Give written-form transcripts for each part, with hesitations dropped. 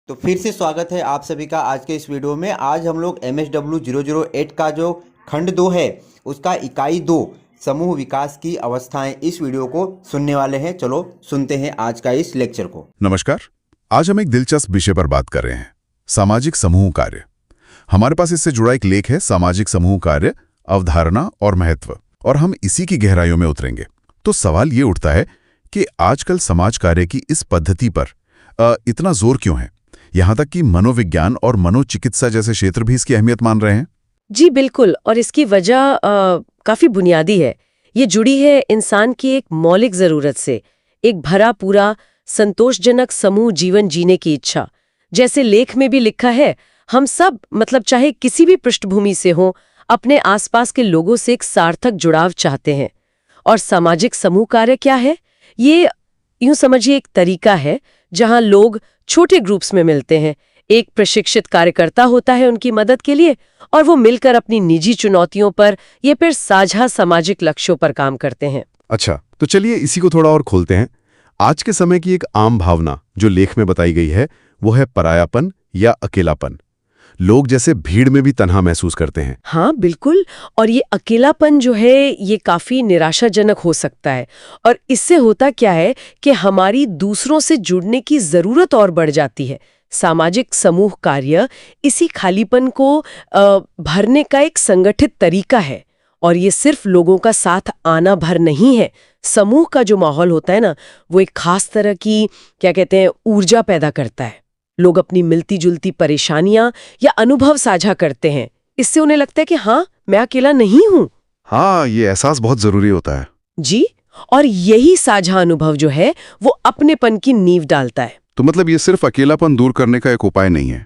तो फिर से स्वागत है आप सभी का आज के इस वीडियो में। आज हम लोग MSW 008 का जो खंड 2 है उसका इकाई 2 समूह विकास की अवस्थाएं, इस वीडियो को सुनने वाले हैं। चलो सुनते हैं आज का इस लेक्चर को। नमस्कार। आज हम एक दिलचस्प विषय पर बात कर रहे हैं, सामाजिक समूह कार्य। हमारे पास इससे जुड़ा एक लेख है, सामाजिक समूह कार्य, अवधारणा और महत्व, और हम इसी की गहराइयों में उतरेंगे। तो सवाल ये उठता है कि आजकल समाज कार्य की इस पद्धति पर इतना जोर क्यों है? यहाँ तक कि मनोविज्ञान और मनोचिकित्सा जैसे क्षेत्र भी इसकी अहमियत मान रहे हैं। जी बिल्कुल, और इसकी वजह काफी बुनियादी है। ये जुड़ी है इंसान की एक मौलिक जरूरत से, एक भरा पूरा संतोषजनक समूह जीवन जीने की इच्छा। जैसे लेख में भी लिखा है, हम सब चाहे किसी भी पृष्ठभूमि से हों, अपने आसपास के लोगों से एक सार्थक जुड़ाव चाहते हैं। और सामाजिक समूह कार्य क्या है? ये यूं समझिए एक तरीका है जहां लोग छोटे ग्रुप्स में मिलते हैं। एक प्रशिक्षित कार्यकर्ता होता है उनकी मदद के लिए, और वो मिलकर अपनी निजी चुनौतियों पर या फिर साझा सामाजिक लक्ष्यों पर काम करते हैं। अच्छा, तो चलिए इसी को थोड़ा और खोलते हैं। आज के समय की एक आम भावना जो लेख में बताई गई है वो है परायापन या अकेलापन। लोग जैसे भीड़ में भी तन्हा महसूस करते हैं। हाँ बिल्कुल, और ये अकेलापन जो है ये काफी निराशाजनक हो सकता है। और इससे होता क्या है कि हमारी दूसरों से जुड़ने की जरूरत और बढ़ जाती है। सामाजिक समूह कार्य इसी खालीपन को भरने का एक संगठित तरीका है। और ये सिर्फ लोगों का साथ आना भर नहीं है। समूह का जो माहौल होता है ना, वो एक खास तरह की ऊर्जा पैदा करता है। लोग अपनी मिलती जुलती परेशानियां या अनुभव साझा करते हैं। इससे उन्हें लगता है कि हाँ, मैं अकेला नहीं हूं। हाँ, ये एहसास बहुत जरूरी होता है जी, और यही साझा अनुभव जो है वो अपनेपन की नींव डालता है। तो मतलब ये सिर्फ अकेलापन दूर करने का एक उपाय नहीं है,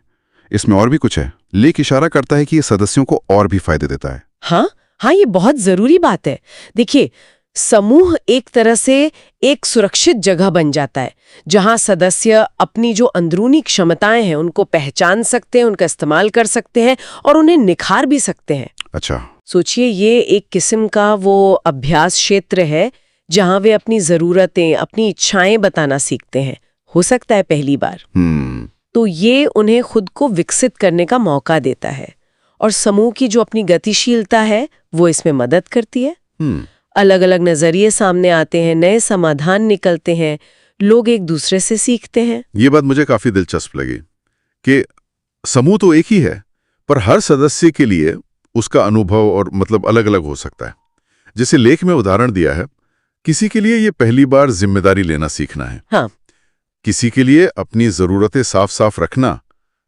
इसमें और भी कुछ है। लेख इशारा करता है कि ये सदस्यों को और भी फायदे देता है। हाँ, ये बहुत जरूरी बात है। देखिए, समूह एक तरह से एक सुरक्षित जगह बन जाता है जहां सदस्य अपनी जो अंदरूनी क्षमताएं हैं उनको पहचान सकते हैं, उनका इस्तेमाल कर सकते हैं और उन्हें निखार भी सकते हैं। अच्छा, सोचिए, ये एक किस्म का वो अभ्यास क्षेत्र है जहां वे अपनी जरूरतें, अपनी इच्छाएं बताना सीखते हैं। हो सकता है पहली बार। तो ये उन्हें खुद को विकसित करने का मौका देता है। और समूह की जो अपनी गतिशीलता है वो इसमें मदद करती है। अलग अलग नजरिए सामने आते हैं, नए समाधान निकलते हैं, लोग एक दूसरे से सीखते हैं। ये बात मुझे काफी दिलचस्प लगी कि समूह तो एक ही है, पर हर सदस्य के लिए उसका अनुभव और अलग अलग हो सकता है। जैसे लेख में उदाहरण दिया है, किसी के लिए ये पहली बार जिम्मेदारी लेना सीखना है। हाँ, किसी के लिए अपनी जरूरतें साफ साफ रखना,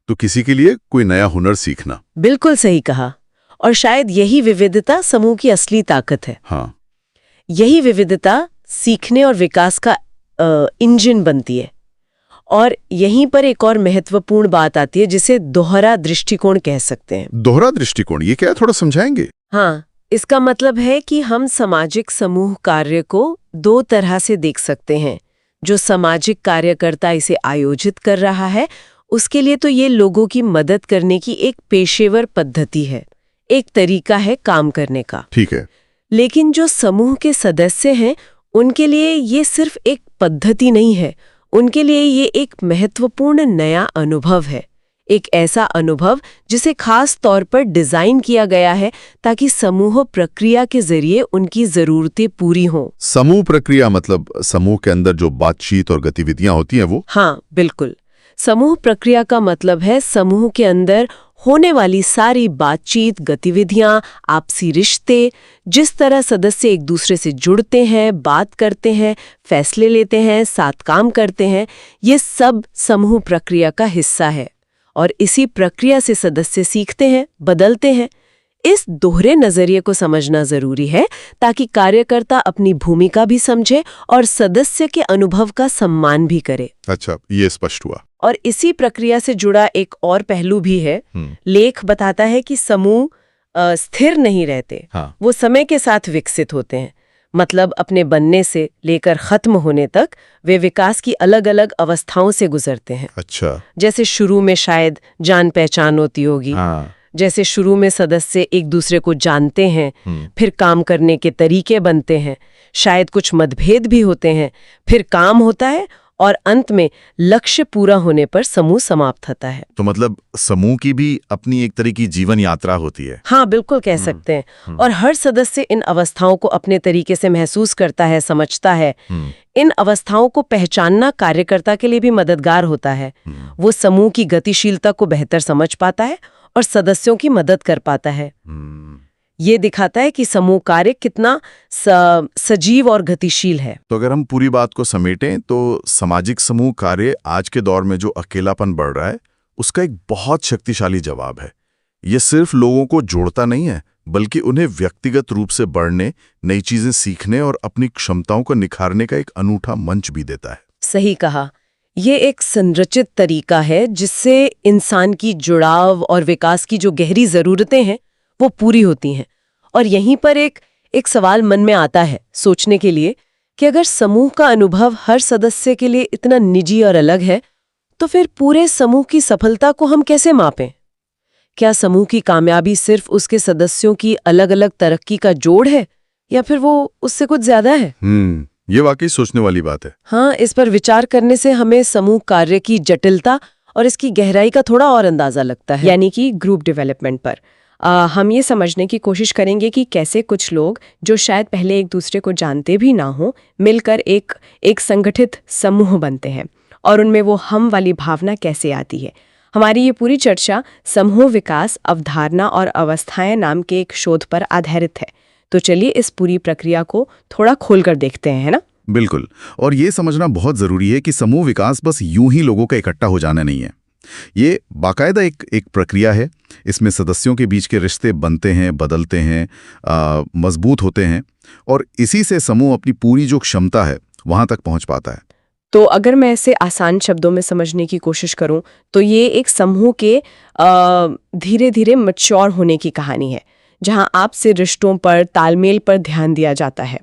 तो किसी के लिए कोई नया हुनर सीखना। बिल्कुल सही कहा। और शायद यही विविधता समूह की असली ताकत है। हाँ, यही विविधता सीखने और विकास का इंजन बनती है। और यहीं पर एक और महत्वपूर्ण बात आती है जिसे दोहरा दृष्टिकोण कह सकते हैं। दोहरा दृष्टिकोण, ये क्या है, थोड़ा समझाएंगे? हाँ, इसका मतलब है कि हम सामाजिक समूह कार्य को दो तरह से देख सकते हैं। जो सामाजिक कार्यकर्ता इसे आयोजित कर रहा है, उसके लिए तो ये लोगों की मदद करने की एक पेशेवर पद्धति है, एक तरीका है काम करने का। ठीक है। लेकिन जो समूह के सदस्य हैं, उनके लिए ये सिर्फ एक पद्धति नहीं है, उनके लिए ये एक महत्वपूर्ण नया अनुभव है। एक ऐसा अनुभव जिसे खास तौर पर डिजाइन किया गया है ताकि समूह प्रक्रिया के जरिए उनकी जरूरतें पूरी हों। समूह प्रक्रिया मतलब समूह के अंदर जो बातचीत और गतिविधियां होती हैं वो? हाँ बिल्कुल, समूह प्रक्रिया का मतलब है समूह के अंदर होने वाली सारी बातचीत, गतिविधियां, आपसी रिश्ते, जिस तरह सदस्य एक दूसरे से जुड़ते हैं, बात करते हैं, फैसले लेते हैं, साथ काम करते हैं, ये सब समूह प्रक्रिया का हिस्सा है। और इसी प्रक्रिया से सदस्य सीखते हैं, बदलते हैं। इस दोहरे नजरिए को समझना जरूरी है ताकि कार्यकर्ता अपनी भूमिका भी समझे और सदस्य के अनुभव का सम्मान भी करे। अच्छा, ये स्पष्ट हुआ। और इसी प्रक्रिया से जुड़ा एक और पहलू भी है। लेख बताता है कि समूह स्थिर नहीं रहते। हाँ। वो समय के साथ विकसित होते हैं। अपने बनने से लेकर खत्म होने तक वे विकास की अलग अलग अवस्थाओं से गुजरते हैं। अच्छा। जैसे शुरू में शायद जान पहचान होती होगी। हाँ। जैसे शुरू में सदस्य एक दूसरे को जानते हैं, फिर काम करने के तरीके बनते हैं, शायद कुछ मतभेद भी होते हैं, फिर काम होता है और अंत में लक्ष्य पूरा होने पर समूह समाप्त होता है। तो मतलब समूह की भी अपनी एक तरह की जीवन यात्रा होती है। हाँ, बिल्कुल कह सकते हैं। और हर सदस्य इन अवस्थाओं को अपने तरीके से महसूस करता है, समझता है। इन अवस्थाओं को पहचानना कार्यकर्ता के लिए भी मददगार होता है। वो समूह की गतिशीलता को बेहतर समझ पाता है और सदस्यों की मदद कर पाता है। ये दिखाता है कि समूह कार्य कितना सजीव और गतिशील है। तो अगर हम पूरी बात को समेटें तो सामाजिक समूह कार्य आज के दौर में जो अकेलापन बढ़ रहा है उसका एक बहुत शक्तिशाली जवाब है। ये सिर्फ लोगों को जोड़ता नहीं है बल्कि उन्हें व्यक्तिगत रूप से बढ़ने, नई चीजें सीखने और अपनी क्षमताओं को निखारने का एक अनूठा मंच भी देता है। सही कहा। ये एक संरचित तरीका है जिससे इंसान की जुड़ाव और विकास की जो गहरी जरूरतें हैं वो पूरी होती हैं। और यहीं पर एक सवाल मन में आता है सोचने के लिए कि अगर समूह का अनुभव हर सदस्य के लिए इतना निजी और अलग है तो फिर पूरे समूह की सफलता को हम कैसे मापें? क्या समूह की कामयाबी सिर्फ उसके सदस्यों की अलग-अलग तरक्की का जोड़ है या फिर वो उससे कुछ ज्यादा है? ये वाकई सोचने वाली बात है। हाँ, इस पर विचार करने से हमें समूह कार्य की जटिलता और इसकी गहराई का थोड़ा और अंदाजा लगता है। यानी कि ग्रुप डेवलपमेंट पर हम ये समझने की कोशिश करेंगे कि कैसे कुछ लोग जो शायद पहले एक दूसरे को जानते भी ना हो मिलकर एक संगठित समूह बनते हैं और उनमें वो हम वाली भावना कैसे आती है। हमारी ये पूरी चर्चा समूह विकास, अवधारणा और अवस्थाएं नाम के एक शोध पर आधारित है। तो चलिए इस पूरी प्रक्रिया को थोड़ा खोलकर देखते हैं, है ना? बिल्कुल। और ये समझना बहुत जरूरी है कि समूह विकास बस यूं ही लोगों का इकट्ठा हो जाना नहीं है। ये बाकायदा एक प्रक्रिया है। इसमें सदस्यों के बीच के रिश्ते बनते हैं, बदलते हैं, मजबूत होते हैं और इसी से समूह अपनी पूरी जो क्षमता है वहां तक पहुंच पाता है। तो अगर मैं इसे आसान शब्दों में समझने की कोशिश करूं तो ये एक समूह के धीरे धीरे मैच्योर होने की कहानी है जहां आपसे रिश्तों पर, तालमेल पर ध्यान दिया जाता है।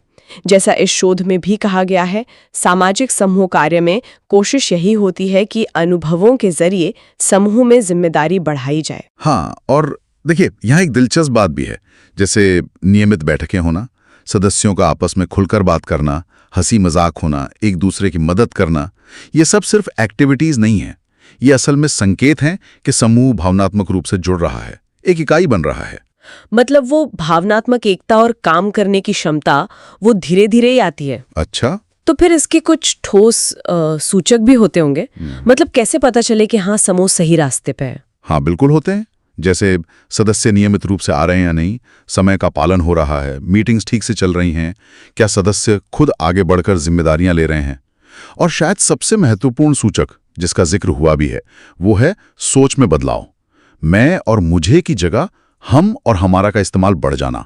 जैसा इस शोध में भी कहा गया है, सामाजिक समूह कार्य में कोशिश यही होती है कि अनुभवों के जरिए समूह में जिम्मेदारी बढ़ाई जाए। हाँ, और देखिए यहाँ एक दिलचस्प बात भी है, जैसे नियमित बैठकें होना, सदस्यों का आपस में खुलकर बात करना, हंसी मजाक होना, एक दूसरे की मदद करना, ये सब सिर्फ एक्टिविटीज नहीं है। ये असल में संकेत हैं कि समूह भावनात्मक रूप से जुड़ रहा है, एक इकाई बन रहा है। मतलब वो भावनात्मक एकता और काम करने की क्षमता वो धीरे धीरे ही आती है। अच्छा, तो फिर इसके कुछ ठोस सूचक भी होते होंगे। मतलब कैसे पता चले कि हाँ, समूह सही रास्ते पे है? हाँ, बिल्कुल होते हैं। जैसे सदस्य नियमित रूप से आ रहे हैं या नहीं, समय का पालन हो रहा है, मीटिंग्स ठीक से चल रही हैं, क्या सदस्य खुद आगे बढ़कर जिम्मेदारियां ले रहे हैं। और शायद सबसे महत्वपूर्ण सूचक जिसका जिक्र हुआ भी है वो है सोच में बदलाव। मैं और मुझे की जगह हम और हमारा का इस्तेमाल बढ़ जाना।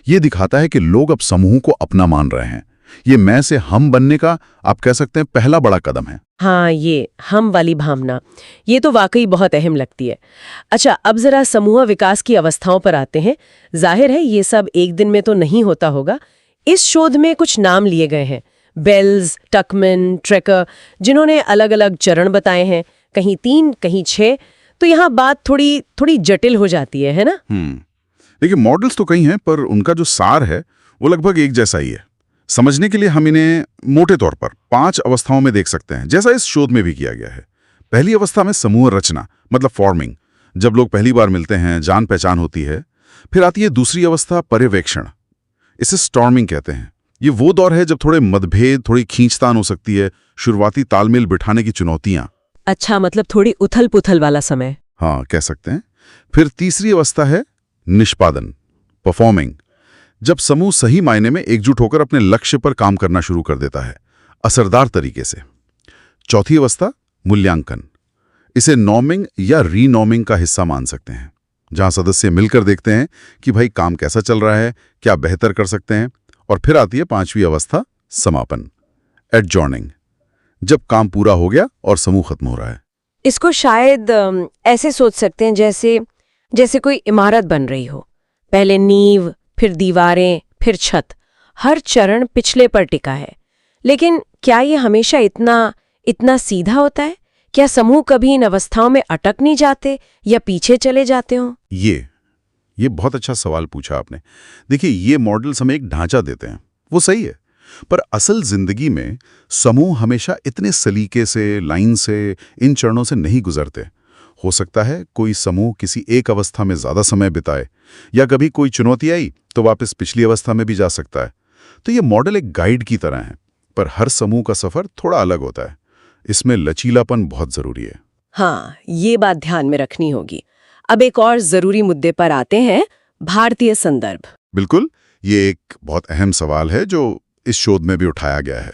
ये दिखाता है कि लोग अब समूह को अपना मान रहे हैं। ये मैं से हम बनने का आप कह सकते हैं पहला बड़ा कदम है। हाँ, ये हम वाली भावना, ये तो वाकई बहुत अहम लगती है। अच्छा, अब जरा समूह विकास की अवस्थाओं पर आते हैं। जाहिर है ये सब एक दिन में तो नहीं होता होगा। इस शोध में कुछ नाम लिए गए हैं, बेल्स, टकमैन, ट्रेकर, जिन्होंने अलग अलग चरण बताए हैं, कहीं 3, कहीं 6। तो यहाँ बात थोड़ी जटिल हो जाती है ना? देखिए, मॉडल्स तो कई हैं पर उनका जो सार है वो लगभग एक जैसा ही है। समझने के लिए हम इन्हें मोटे तौर पर 5 अवस्थाओं में देख सकते हैं, जैसा इस शोध में भी किया गया है। पहली अवस्था में समूह रचना, मतलब फॉर्मिंग, जब लोग पहली बार मिलते हैं, जान पहचान होती है। फिर आती है दूसरी अवस्था, पर्यवेक्षण, इसे स्टॉर्मिंग कहते हैं। ये वो दौर है जब थोड़े मतभेद, थोड़ी खींचतान हो सकती है, शुरुआती तालमेल बिठाने की चुनौतियां। अच्छा, मतलब थोड़ी उथल पुथल वाला समय। हाँ, कह सकते हैं। फिर तीसरी अवस्था है निष्पादन, परफॉर्मिंग, जब समूह सही मायने में एकजुट होकर अपने लक्ष्य पर काम करना शुरू कर देता है, असरदार तरीके से। चौथी अवस्था मूल्यांकन, इसे नॉर्मिंग या रीनॉर्मिंग का हिस्सा मान सकते हैं, जहां सदस्य मिलकर देखते हैं कि भाई काम कैसा चल रहा है, क्या बेहतर कर सकते हैं। और फिर आती है 5वीं अवस्था, समापन, एडजॉर्निंग, जब काम पूरा हो गया और समूह खत्म हो रहा है। इसको शायद ऐसे सोच सकते हैं जैसे कोई इमारत बन रही हो, पहले नींव, फिर दीवारें, फिर छत। हर चरण पिछले पर टिका है। लेकिन क्या ये हमेशा इतना सीधा होता है? क्या समूह कभी इन अवस्थाओं में अटक नहीं जाते या पीछे चले जाते हो? ये बहुत अच्छा सवाल पूछा आपने। देखिए, ये मॉडल्स हमें एक ढांचा देते हैं, वो सही है, पर असल जिंदगी में समूह हमेशा इतने सलीके से, लाइन से, इन चरणों से नहीं गुजरते। हो सकता है कोई समूह किसी एक अवस्था में ज्यादा समय बिताए, या कभी कोई चुनौती आई तो वापस पिछली अवस्था में भी जा सकता है। तो ये मॉडल एक गाइड की तरह है, पर हर समूह का सफर थोड़ा अलग होता है। इसमें लचीलापन बहुत जरूरी है। हाँ, ये बात ध्यान में रखनी होगी। अब एक और जरूरी मुद्दे पर आते हैं, भारतीय संदर्भ। बिल्कुल, ये एक बहुत अहम सवाल है जो इस शोध में भी उठाया गया है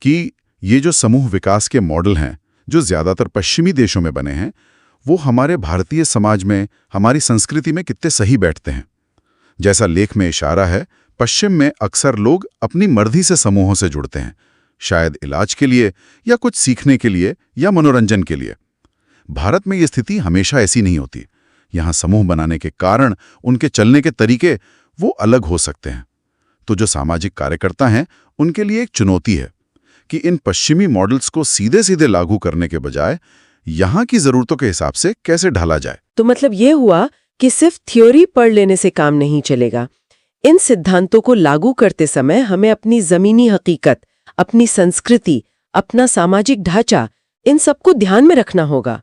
कि ये जो समूह विकास के मॉडल हैं, जो ज्यादातर पश्चिमी देशों में बने हैं, वो हमारे भारतीय समाज में, हमारी संस्कृति में कितने सही बैठते हैं। जैसा लेख में इशारा है, पश्चिम में अक्सर लोग अपनी मर्जी से समूहों से जुड़ते हैं, शायद इलाज के लिए या कुछ सीखने के लिए या मनोरंजन के लिए। भारत में ये स्थिति हमेशा ऐसी नहीं होती। यहाँ समूह बनाने के कारण, उनके चलने के तरीके वो अलग हो सकते हैं। तो जो सामाजिक कार्यकर्ता हैं, उनके लिए एक चुनौती है कि इन पश्चिमी मॉडल्स को सीधे सीधे लागू करने के बजाय यहाँ की जरूरतों के हिसाब से कैसे ढाला जाए। तो मतलब ये हुआ कि सिर्फ थ्योरी पढ़ लेने से काम नहीं चलेगा। इन सिद्धांतों को लागू करते समय हमें अपनी जमीनी हकीकत, अपनी संस्कृति, अपना सामाजिक ढांचा, इन सबको ध्यान में रखना होगा।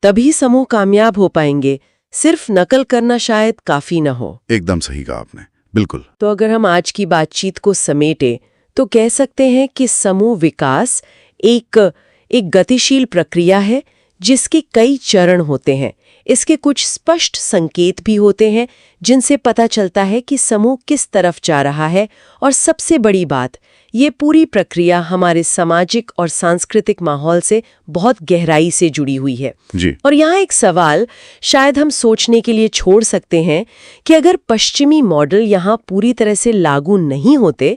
तभी समूह कामयाब हो पाएंगे। सिर्फ नकल करना शायद काफी न हो। एकदम सही कहा आपने, बिल्कुल। तो अगर हम आज की बातचीत को समेटे तो कह सकते हैं कि समूह विकास एक गतिशील प्रक्रिया है जिसके कई चरण होते हैं। इसके कुछ स्पष्ट संकेत भी होते हैं जिनसे पता चलता है कि समूह किस तरफ जा रहा है। और सबसे बड़ी बात, ये पूरी प्रक्रिया हमारे सामाजिक और सांस्कृतिक माहौल से बहुत गहराई से जुड़ी हुई है जी। और यहाँ एक सवाल शायद हम सोचने के लिए छोड़ सकते हैं कि अगर पश्चिमी मॉडल यहाँ पूरी तरह से लागू नहीं होते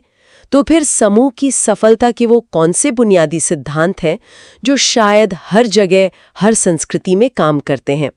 तो फिर समूह की सफलता के वो कौन से बुनियादी सिद्धांत हैं जो शायद हर जगह, हर संस्कृति में काम करते हैं,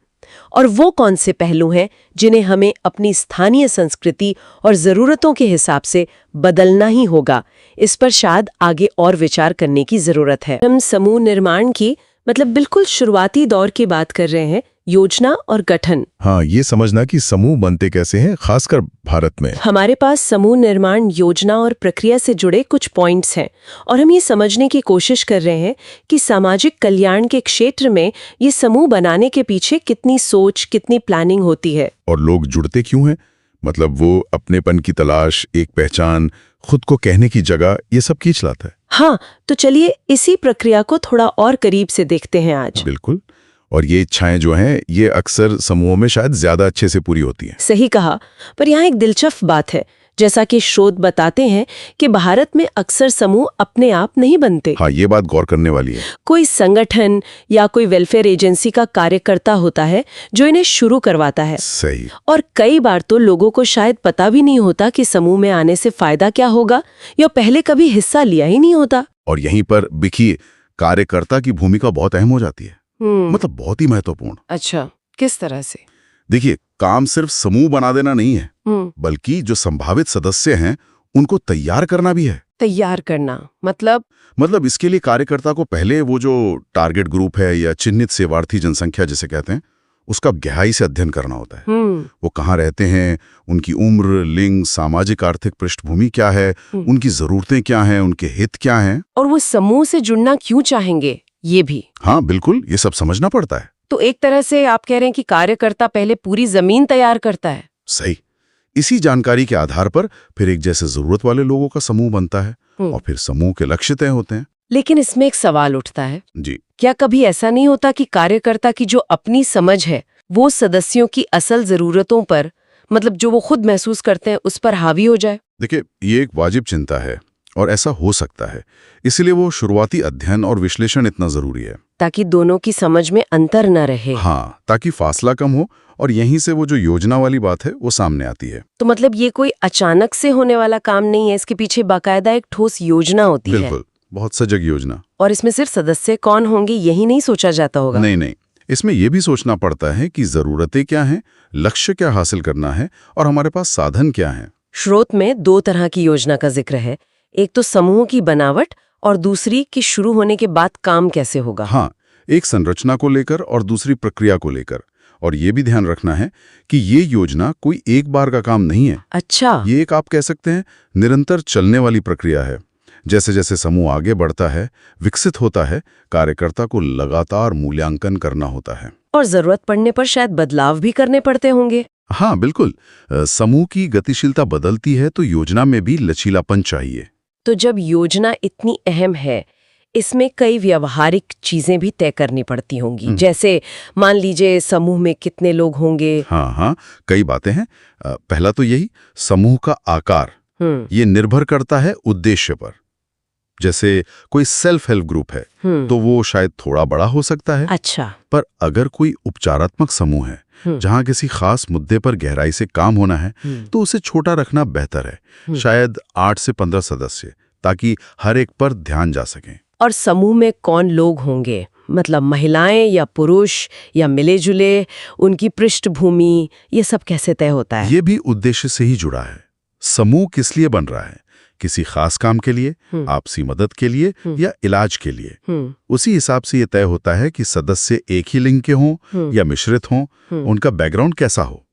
और वो कौन से पहलू हैं जिन्हें हमें अपनी स्थानीय संस्कृति और ज़रूरतों के हिसाब से बदलना ही होगा। इस पर शायद आगे और विचार करने की ज़रूरत है। हम समूह निर्माण की बिल्कुल शुरुआती दौर की बात कर रहे हैं, योजना और गठन। हाँ, ये समझना कि समूह बनते कैसे हैं, खासकर भारत में। हमारे पास समूह निर्माण योजना और प्रक्रिया से जुड़े कुछ पॉइंट्स हैं और हम ये समझने की कोशिश कर रहे हैं कि सामाजिक कल्याण के क्षेत्र में ये समूह बनाने के पीछे कितनी सोच, कितनी प्लानिंग होती है। और लोग जुड़ते क्यों हैं? मतलब वो अपनेपन की तलाश, एक पहचान, खुद को कहने की जगह, ये सब खींच लाता है। हाँ, तो चलिए इसी प्रक्रिया को थोड़ा और करीब से देखते हैं आज। बिल्कुल। और ये इच्छाएं जो हैं, ये अक्सर समूहों में शायद ज्यादा अच्छे से पूरी होती हैं। सही कहा, पर यहाँ एक दिलचस्प बात है। जैसा कि शोध बताते हैं कि भारत में अक्सर समूह अपने आप नहीं बनते। हाँ, ये बात गौर करने वाली है। कोई संगठन या कोई वेलफेयर एजेंसी का कार्यकर्ता होता है जो इन्हें शुरू करवाता है। सही। और कई बार तो लोगों को शायद पता भी नहीं होता कि समूह में आने से फायदा क्या होगा, या पहले कभी हिस्सा लिया ही नहीं होता। और यहीं पर देखिए, कार्यकर्ता की भूमिका बहुत अहम हो जाती है। मतलब बहुत ही महत्वपूर्ण। अच्छा, किस तरह से? देखिए, काम सिर्फ समूह बना देना नहीं है, बल्कि जो संभावित सदस्य हैं उनको तैयार करना भी है। तैयार करना मतलब इसके लिए कार्यकर्ता को पहले वो जो टारगेट ग्रुप है या चिन्हित सेवार्थी जनसंख्या जिसे कहते हैं, उसका गहराई से अध्ययन करना होता है। वो कहाँ रहते हैं, उनकी उम्र, लिंग, सामाजिक आर्थिक पृष्ठभूमि क्या है, उनकी जरूरतें क्या हैं, उनके हित क्या हैं, और वो समूह से जुड़ना क्यों चाहेंगे, ये भी। हाँ बिल्कुल, ये सब समझना पड़ता है। तो एक तरह से आप कह रहे हैं कि कार्यकर्ता पहले पूरी जमीन तैयार करता है। सही। इसी जानकारी के आधार पर फिर एक जैसे जरूरत वाले लोगों का समूह बनता है और फिर समूह के लक्ष्य तय होते हैं। लेकिन इसमें एक सवाल उठता है जी। क्या कभी ऐसा नहीं होता कि कार्यकर्ता की जो अपनी समझ है वो सदस्यों की असल जरूरतों पर, जो वो खुद महसूस करते हैं, उस पर हावी हो जाए? देखिए, ये एक वाजिब चिंता है और ऐसा हो सकता है। इसलिए वो शुरुआती अध्ययन और विश्लेषण इतना जरूरी है, ताकि दोनों की समझ में अंतर न रहे। हाँ, ताकि फासला कम हो और यहीं से वो जो योजना वाली बात है वो सामने आती है। तो ये कोई अचानक से होने वाला काम नहीं है, इसके पीछे बाकायदा एक ठोस योजना होती है। बिल्कुल, बहुत सजग योजना। और इसमें सिर्फ सदस्य कौन होंगे यही नहीं सोचा जाता होगा? नहीं, इसमें यह भी सोचना पड़ता है कि जरूरतें क्या हैं, लक्ष्य क्या हासिल करना है और हमारे पास साधन क्या हैं। स्रोत में 2 तरह की योजना का जिक्र है, एक तो समूह की बनावट और दूसरी कि शुरू होने के बाद काम कैसे होगा। हाँ, एक संरचना को लेकर और दूसरी प्रक्रिया को लेकर। और ये भी ध्यान रखना है कि ये योजना कोई एक बार का काम नहीं है। अच्छा। ये एक, आप कह सकते हैं, निरंतर चलने वाली प्रक्रिया है। जैसे जैसे समूह आगे बढ़ता है, विकसित होता है, कार्यकर्ता को लगातार मूल्यांकन करना होता है। और जरूरत पड़ने पर शायद बदलाव भी करने पड़ते होंगे। हाँ, बिल्कुल। समूह की गतिशीलता बदलती है तो योजना में भी लचीलापन चाहिए। तो जब योजना इतनी अहम है, इसमें कई व्यवहारिक चीजें भी तय करनी पड़ती होंगी। जैसे मान लीजिए समूह में कितने लोग होंगे। हाँ, कई बातें हैं। पहला तो यही, समूह का आकार ये निर्भर करता है उद्देश्य पर। जैसे कोई सेल्फ हेल्प ग्रुप है तो वो शायद थोड़ा बड़ा हो सकता है। अच्छा। पर अगर कोई उपचारात्मक समूह है जहां किसी खास मुद्दे पर गहराई से काम होना है तो उसे छोटा रखना बेहतर है। शायद 8 से 15 सदस्य, ताकि हर एक पर ध्यान जा सके। और समूह में कौन लोग होंगे, मतलब महिलाएं या पुरुष या मिले जुले, उनकी पृष्ठभूमि, ये सब कैसे तय होता है? ये भी उद्देश्य से ही जुड़ा है। समूह किस लिए बन रहा है? किसी खास काम के लिए, आपसी मदद के लिए या इलाज के लिए? उसी हिसाब से ये तय होता है कि सदस्य एक ही लिंग के हों या मिश्रित हों, उनका बैकग्राउंड कैसा हो।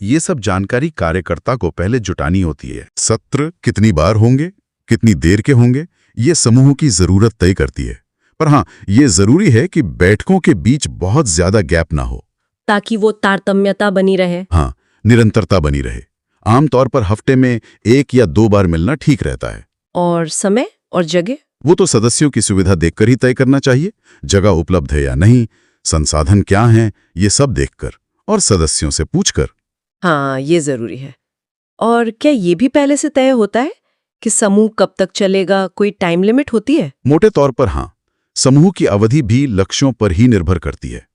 ये सब जानकारी कार्यकर्ता को पहले जुटानी होती है। सत्र कितनी बार होंगे, कितनी देर के होंगे, ये समूह की जरूरत तय करती है। पर हाँ, ये जरूरी है कि बैठकों के बीच बहुत ज्यादा गैप ना हो, ताकि वो तारतम्यता बनी रहे। हाँ, निरंतरता बनी रहे। आमतौर पर हफ्ते में 1 या 2 बार मिलना ठीक रहता है। और समय और जगह? वो तो सदस्यों की सुविधा देखकर ही तय करना चाहिए। जगह उपलब्ध है या नहीं, संसाधन क्या हैं, ये सब देखकर और सदस्यों से पूछकर। हाँ, ये जरूरी है। और क्या ये भी पहले से तय होता है कि समूह कब तक चलेगा? कोई टाइम लिमिट होती है? मोटे तौर पर हाँ। समूह की अवधि भी लक्ष्यों पर ही निर्भर करती है।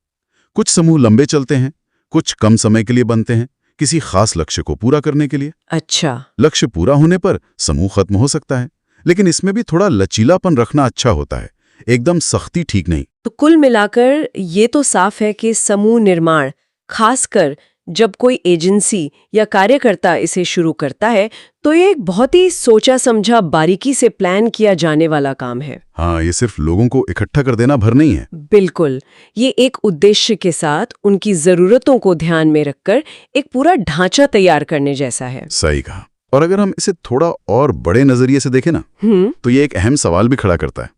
कुछ समूह लंबे चलते हैं, कुछ कम समय के लिए बनते हैं, किसी खास लक्ष्य को पूरा करने के लिए। अच्छा। लक्ष्य पूरा होने पर समूह खत्म हो सकता है, लेकिन इसमें भी थोड़ा लचीलापन रखना अच्छा होता है। एकदम सख्ती ठीक नहीं। तो कुल मिलाकर ये तो साफ है कि समूह निर्माण, खासकर जब कोई एजेंसी या कार्यकर्ता इसे शुरू करता है, तो ये एक बहुत ही सोचा समझा, बारीकी से प्लान किया जाने वाला काम है। हाँ, ये सिर्फ लोगों को इकट्ठा कर देना भर नहीं है। बिल्कुल, ये एक उद्देश्य के साथ उनकी जरूरतों को ध्यान में रखकर एक पूरा ढांचा तैयार करने जैसा है। सही कहा। और अगर हम इसे थोड़ा और बड़े नजरिए से देखें ना, तो ये एक अहम सवाल भी खड़ा करता है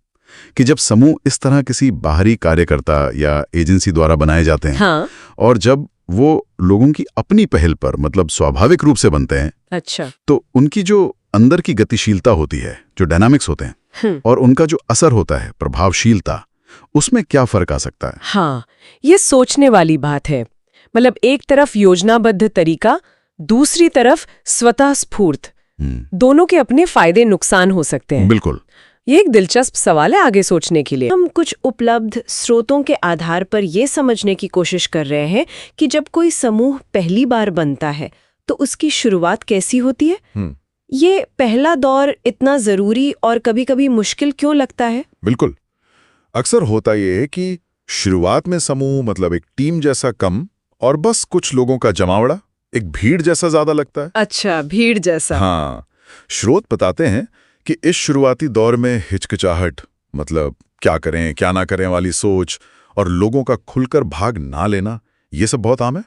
कि जब समूह इस तरह किसी बाहरी कार्यकर्ता या एजेंसी द्वारा बनाए जाते हैं, हाँ। और जब वो लोगों की अपनी पहल पर, मतलब स्वाभाविक रूप से बनते हैं, अच्छा। तो उनकी जो अंदर की गतिशीलता होती है, जो डायनामिक्स होते हैं, और उनका जो असर होता है, प्रभावशीलता, उसमें क्या फर्क आ सकता है? हाँ, ये सोचने वाली बात है। मतलब एक तरफ योजनाबद्ध तरीका, दूसरी तरफ स्वतः स्फूर्त, दोनों के अपने फायदे नुकसान हो सकते हैं। बिल्कुल। ये एक दिलचस्प सवाल है आगे सोचने के लिए। हम कुछ उपलब्ध स्रोतों के आधार पर ये समझने की कोशिश कर रहे हैं कि जब कोई समूह पहली बार बनता है तो उसकी शुरुआत कैसी होती है। ये पहला दौर इतना जरूरी और कभी-कभी मुश्किल क्यों लगता है? बिल्कुल। अक्सर होता ये है कि शुरुआत में समूह मतलब एक टीम जैसा कम और बस कुछ लोगों का जमावड़ा, एक भीड़ जैसा ज्यादा लगता है। अच्छा, भीड़ जैसा। हाँ, स्रोत बताते हैं कि इस शुरुआती दौर में हिचकिचाहट, मतलब क्या करें क्या ना करें वाली सोच, और लोगों का खुलकर भाग ना लेना, ये सब बहुत आम है।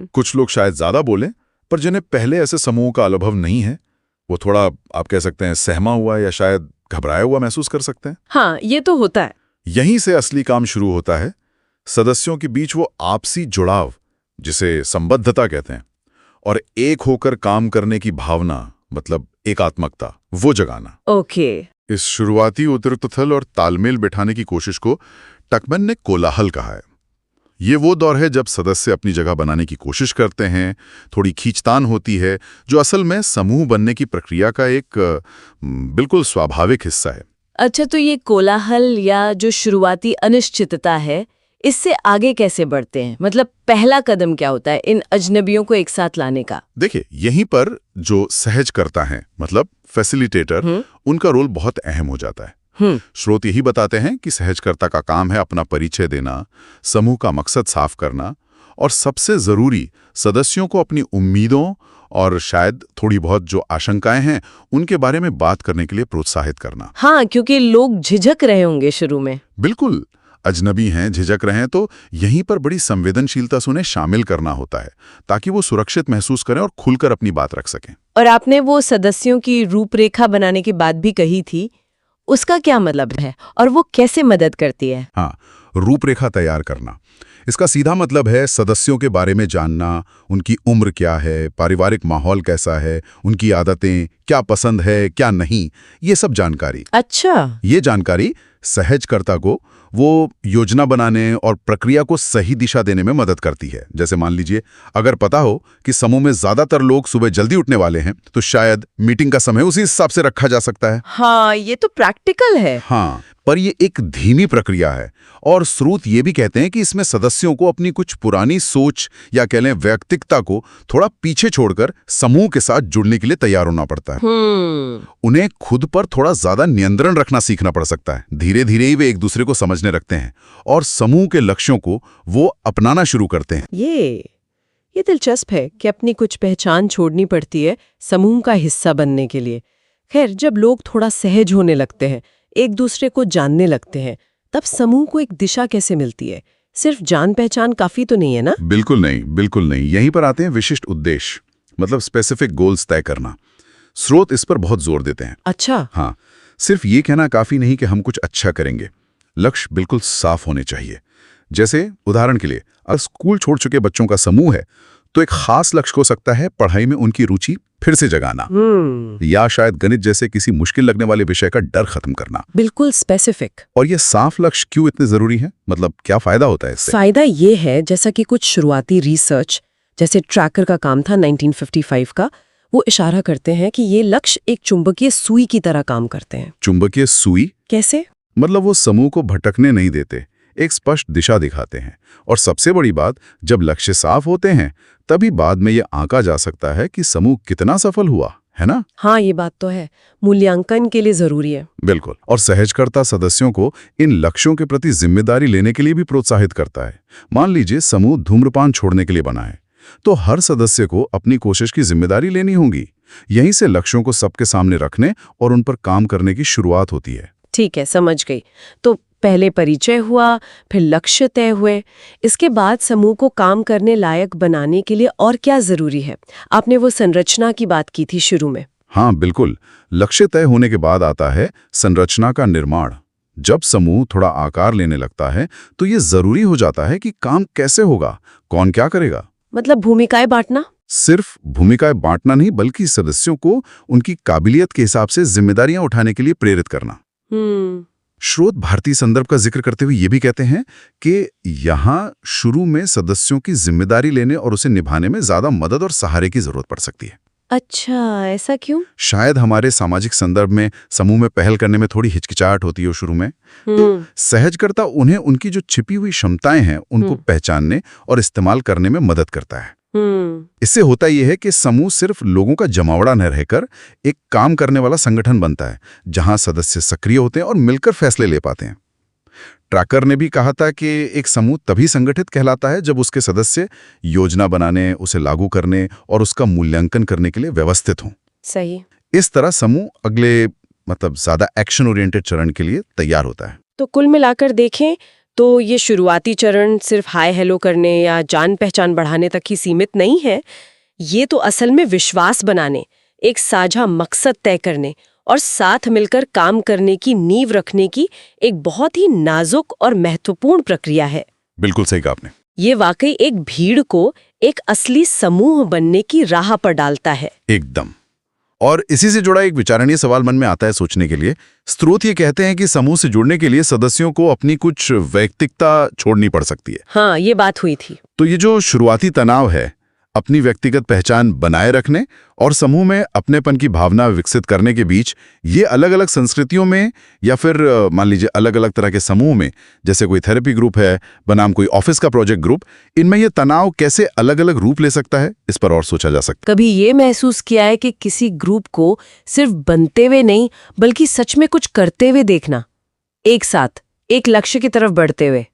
कुछ लोग शायद ज्यादा बोलें, पर जिन्हें पहले ऐसे समूह का अनुभव नहीं है, वो थोड़ा, आप कह सकते हैं, सहमा हुआ या शायद घबराया हुआ महसूस कर सकते हैं। हाँ, ये तो होता है। यहीं से असली काम शुरू होता है। सदस्यों के बीच वो आपसी जुड़ाव, जिसे संबद्धता कहते हैं, और एक होकर काम करने की भावना, मतलब एकात्मकता, वो जगाना। ओके। इस शुरुआती उतरतथल और तालमेल बिठाने की कोशिश को टकमैन ने कोलाहल कहा है। ये वो दौर है जब सदस्य अपनी जगह बनाने की कोशिश करते हैं, थोड़ी खींचतान होती है, जो असल में समूह बनने की प्रक्रिया का एक बिल्कुल स्वाभाविक हिस्सा है। अच्छा, तो ये कोलाहल या जो शुरुआती अनिश्चितता है, इससे आगे कैसे बढ़ते हैं? मतलब पहला कदम क्या होता है इन अजनबियों को एक साथ लाने का? देखिए, यहीं पर जो सहज करता है, मतलब फैसिलिटेटर, उनका रोल बहुत अहम हो जाता है। स्रोत यही बताते हैं कि सहजकर्ता का काम है अपना परिचय देना, समूह का मकसद साफ करना, और सबसे जरूरी, सदस्यों को अपनी उम्मीदों और शायद थोड़ी बहुत जो आशंकाएं हैं उनके बारे में बात करने के लिए प्रोत्साहित करना। हाँ, क्योंकि लोग झिझक रहे होंगे शुरू में। बिल्कुल, अजनबी हैं, झिझक रहे हैं, तो यहीं पर बड़ी संवेदनशीलता से उन्हें शामिल करना होता है, ताकि वो सुरक्षित महसूस करें और खुलकर अपनी बात रख सकें। और आपने वो सदस्यों की रूपरेखा बनाने की बात भी कही थी, उसका क्या मतलब है और वो कैसे मदद करती है? हाँ, रूपरेखा तैयार करना। इसका सीधा मतलब है सदस्यों के बारे में जानना, उनकी उम्र क्या है, पारिवारिक माहौल कैसा है, उनकी आदतें, क्या पसंद है, क्या नहीं, ये सब जानकारी। अच्छा। ये जानकारी सहजकर्ता को वो योजना बनाने और प्रक्रिया को सही दिशा देने में मदद करती है। जैसे मान लीजिए, अगर पता हो कि समूह में ज्यादातर लोग सुबह जल्दी उठने वाले हैं, तो शायद मीटिंग का समय उसी हिसाब से रखा जा सकता है। हाँ, ये तो प्रैक्टिकल है। हाँ, पर ये एक धीमी प्रक्रिया है और स्रोत ये भी कहते हैं कि इसमें सदस्यों को अपनी कुछ पुरानी सोच या कह लें व्यक्तिकता को थोड़ा पीछे छोड़कर समूह के साथ जुड़ने के लिए तैयार होना पड़ता है। उन्हें खुद पर थोड़ा ज्यादा नियंत्रण रखना सीखना पड़ सकता है। धीरे धीरे ही वे एक दूसरे को समझने लगते हैं और समूह के लक्ष्यों को वो अपनाना शुरू करते हैं। ये दिलचस्प है कि अपनी कुछ पहचान छोड़नी पड़ती है समूह का हिस्सा बनने के लिए। खैर, जब लोग थोड़ा सहज होने लगते हैं, एक दूसरे को जानने लगते हैं, तब समूह को एक दिशा कैसे मिलती है? सिर्फ जान पहचान काफी तो नहीं है ना? बिल्कुल नहीं, बिल्कुल नहीं। यहीं पर आते हैं विशिष्ट उद्देश्य, मतलब स्पेसिफिक गोल्स तय करना। स्रोत इस पर बहुत जोर देते हैं। अच्छा। हाँ, सिर्फ ये कहना काफी नहीं कि हम कुछ अच्छा करेंगे। लक्ष्य बिल्कुल साफ होने चाहिए। जैसे उदाहरण के लिए, अगर स्कूल छोड़ चुके बच्चों का समूह है, तो एक खास लक्ष्य हो सकता है पढ़ाई में उनकी रुचि फिर से जगाना, या शायद गणित जैसे किसी मुश्किल लगने वाले विषय का डर खत्म करना। बिल्कुल स्पेसिफिक। और ये साफ लक्ष्य क्यों इतने जरूरी है? मतलब क्या फायदा होता है इससे? फायदा ये है, जैसा कि कुछ शुरुआती रिसर्च, जैसे ट्रैकर का काम था 1955 का, वो इशारा करते हैं कि ये लक्ष्य एक चुंबकीय सुई की तरह काम करते हैं। चुंबकीय सुई? कैसे? मतलब वो समूह को भटकने नहीं देते, एक स्पष्ट दिशा दिखाते हैं। और सबसे बड़ी बात, जब लक्ष्य साफ होते हैं, तभी बाद में ये आंका जा सकता है कि समूह कितना सफल हुआ, है ना? हाँ, ये बात तो है, मूल्यांकन के लिए जरूरी है। बिल्कुल। और सहजकर्ता सदस्यों को इन लक्ष्यों के प्रति जिम्मेदारी लेने के लिए भी प्रोत्साहित करता है। मान लीजिए समूह धूम्रपान छोड़ने के लिए बना है, तो हर सदस्य को अपनी कोशिश की जिम्मेदारी लेनी होगी। यहीं से लक्ष्यों को सबके सामने रखने और उन पर काम करने की शुरुआत होती है। ठीक है, समझ गई। तो पहले परिचय हुआ, फिर लक्ष्य तय हुए, इसके बाद समूह को काम करने लायक बनाने के लिए और क्या जरूरी है? आपने वो संरचना की बात की थी शुरू में। हाँ, बिल्कुल। लक्ष्य तय होने के बाद आता है संरचना का निर्माण। जब समूह थोड़ा आकार लेने लगता है, तो ये जरूरी हो जाता है कि काम कैसे होगा, कौन क्या करेगा। मतलब भूमिकाएं बांटना? सिर्फ भूमिकाएं बांटना नहीं, बल्कि सदस्यों को उनकी काबिलियत के हिसाब से जिम्मेदारियां उठाने के लिए प्रेरित करना। स्रोत भारतीय संदर्भ का जिक्र करते हुए ये भी कहते हैं कि यहाँ शुरू में सदस्यों की जिम्मेदारी लेने और उसे निभाने में ज्यादा मदद और सहारे की जरूरत पड़ सकती है। अच्छा, ऐसा क्यों? शायद हमारे सामाजिक संदर्भ में समूह में पहल करने में थोड़ी हिचकिचाहट होती है शुरू में। तो सहजकर्ता उन्हें उनकी जो छिपी हुई क्षमताएं हैं उनको पहचानने और इस्तेमाल करने में मदद करता है। इससे होता यह है कि समूह सिर्फ लोगों का जमावड़ा न रहकर एक काम करने वाला संगठन बनता है, जहां सदस्य सक्रिय होते हैं और मिलकर फैसले ले पाते हैं। ट्रैकर ने भी कहा था कि एक समूह तभी संगठित कहलाता है जब उसके सदस्य योजना बनाने, उसे लागू करने और उसका मूल्यांकन करने के लिए व्यवस्थित हों। सही। इस तरह समूह अगले ज्यादा एक्शन ओरिएंटेड चरण के लिए तैयार होता है। तो कुल मिलाकर देखें तो ये शुरुआती चरण सिर्फ हाय हेलो करने या जान पहचान बढ़ाने तक ही सीमित नहीं है। ये तो असल में विश्वास बनाने, एक साझा मकसद तय करने और साथ मिलकर काम करने की नींव रखने की एक बहुत ही नाजुक और महत्वपूर्ण प्रक्रिया है। बिल्कुल सही कहा आपने। ये वाकई एक भीड़ को एक असली समूह बनने की राह पर डालता है। एकदम। और इसी से जुड़ा एक विचारणीय सवाल मन में आता है सोचने के लिए। स्रोत ये कहते हैं कि समूह से जुड़ने के लिए सदस्यों को अपनी कुछ व्यक्तिगतता छोड़नी पड़ सकती है। हाँ, ये बात हुई थी। तो ये जो शुरुआती तनाव है, अपनी व्यक्तिगत पहचान बनाए रखने और समूह में अपनेपन की भावना विकसित करने के बीच, ये अलग अलग संस्कृतियों में या फिर मान लीजिए अलग अलग तरह के समूह में, जैसे कोई थेरेपी ग्रुप है बनाम कोई ऑफिस का प्रोजेक्ट ग्रुप, इनमें ये तनाव कैसे अलग अलग रूप ले सकता है, इस पर और सोचा जा सकता है। कभी ये महसूस किया है कि किसी ग्रुप को सिर्फ बनते हुए नहीं बल्कि सच में कुछ करते हुए देखना, एक साथ एक लक्ष्य की तरफ बढ़ते हुए।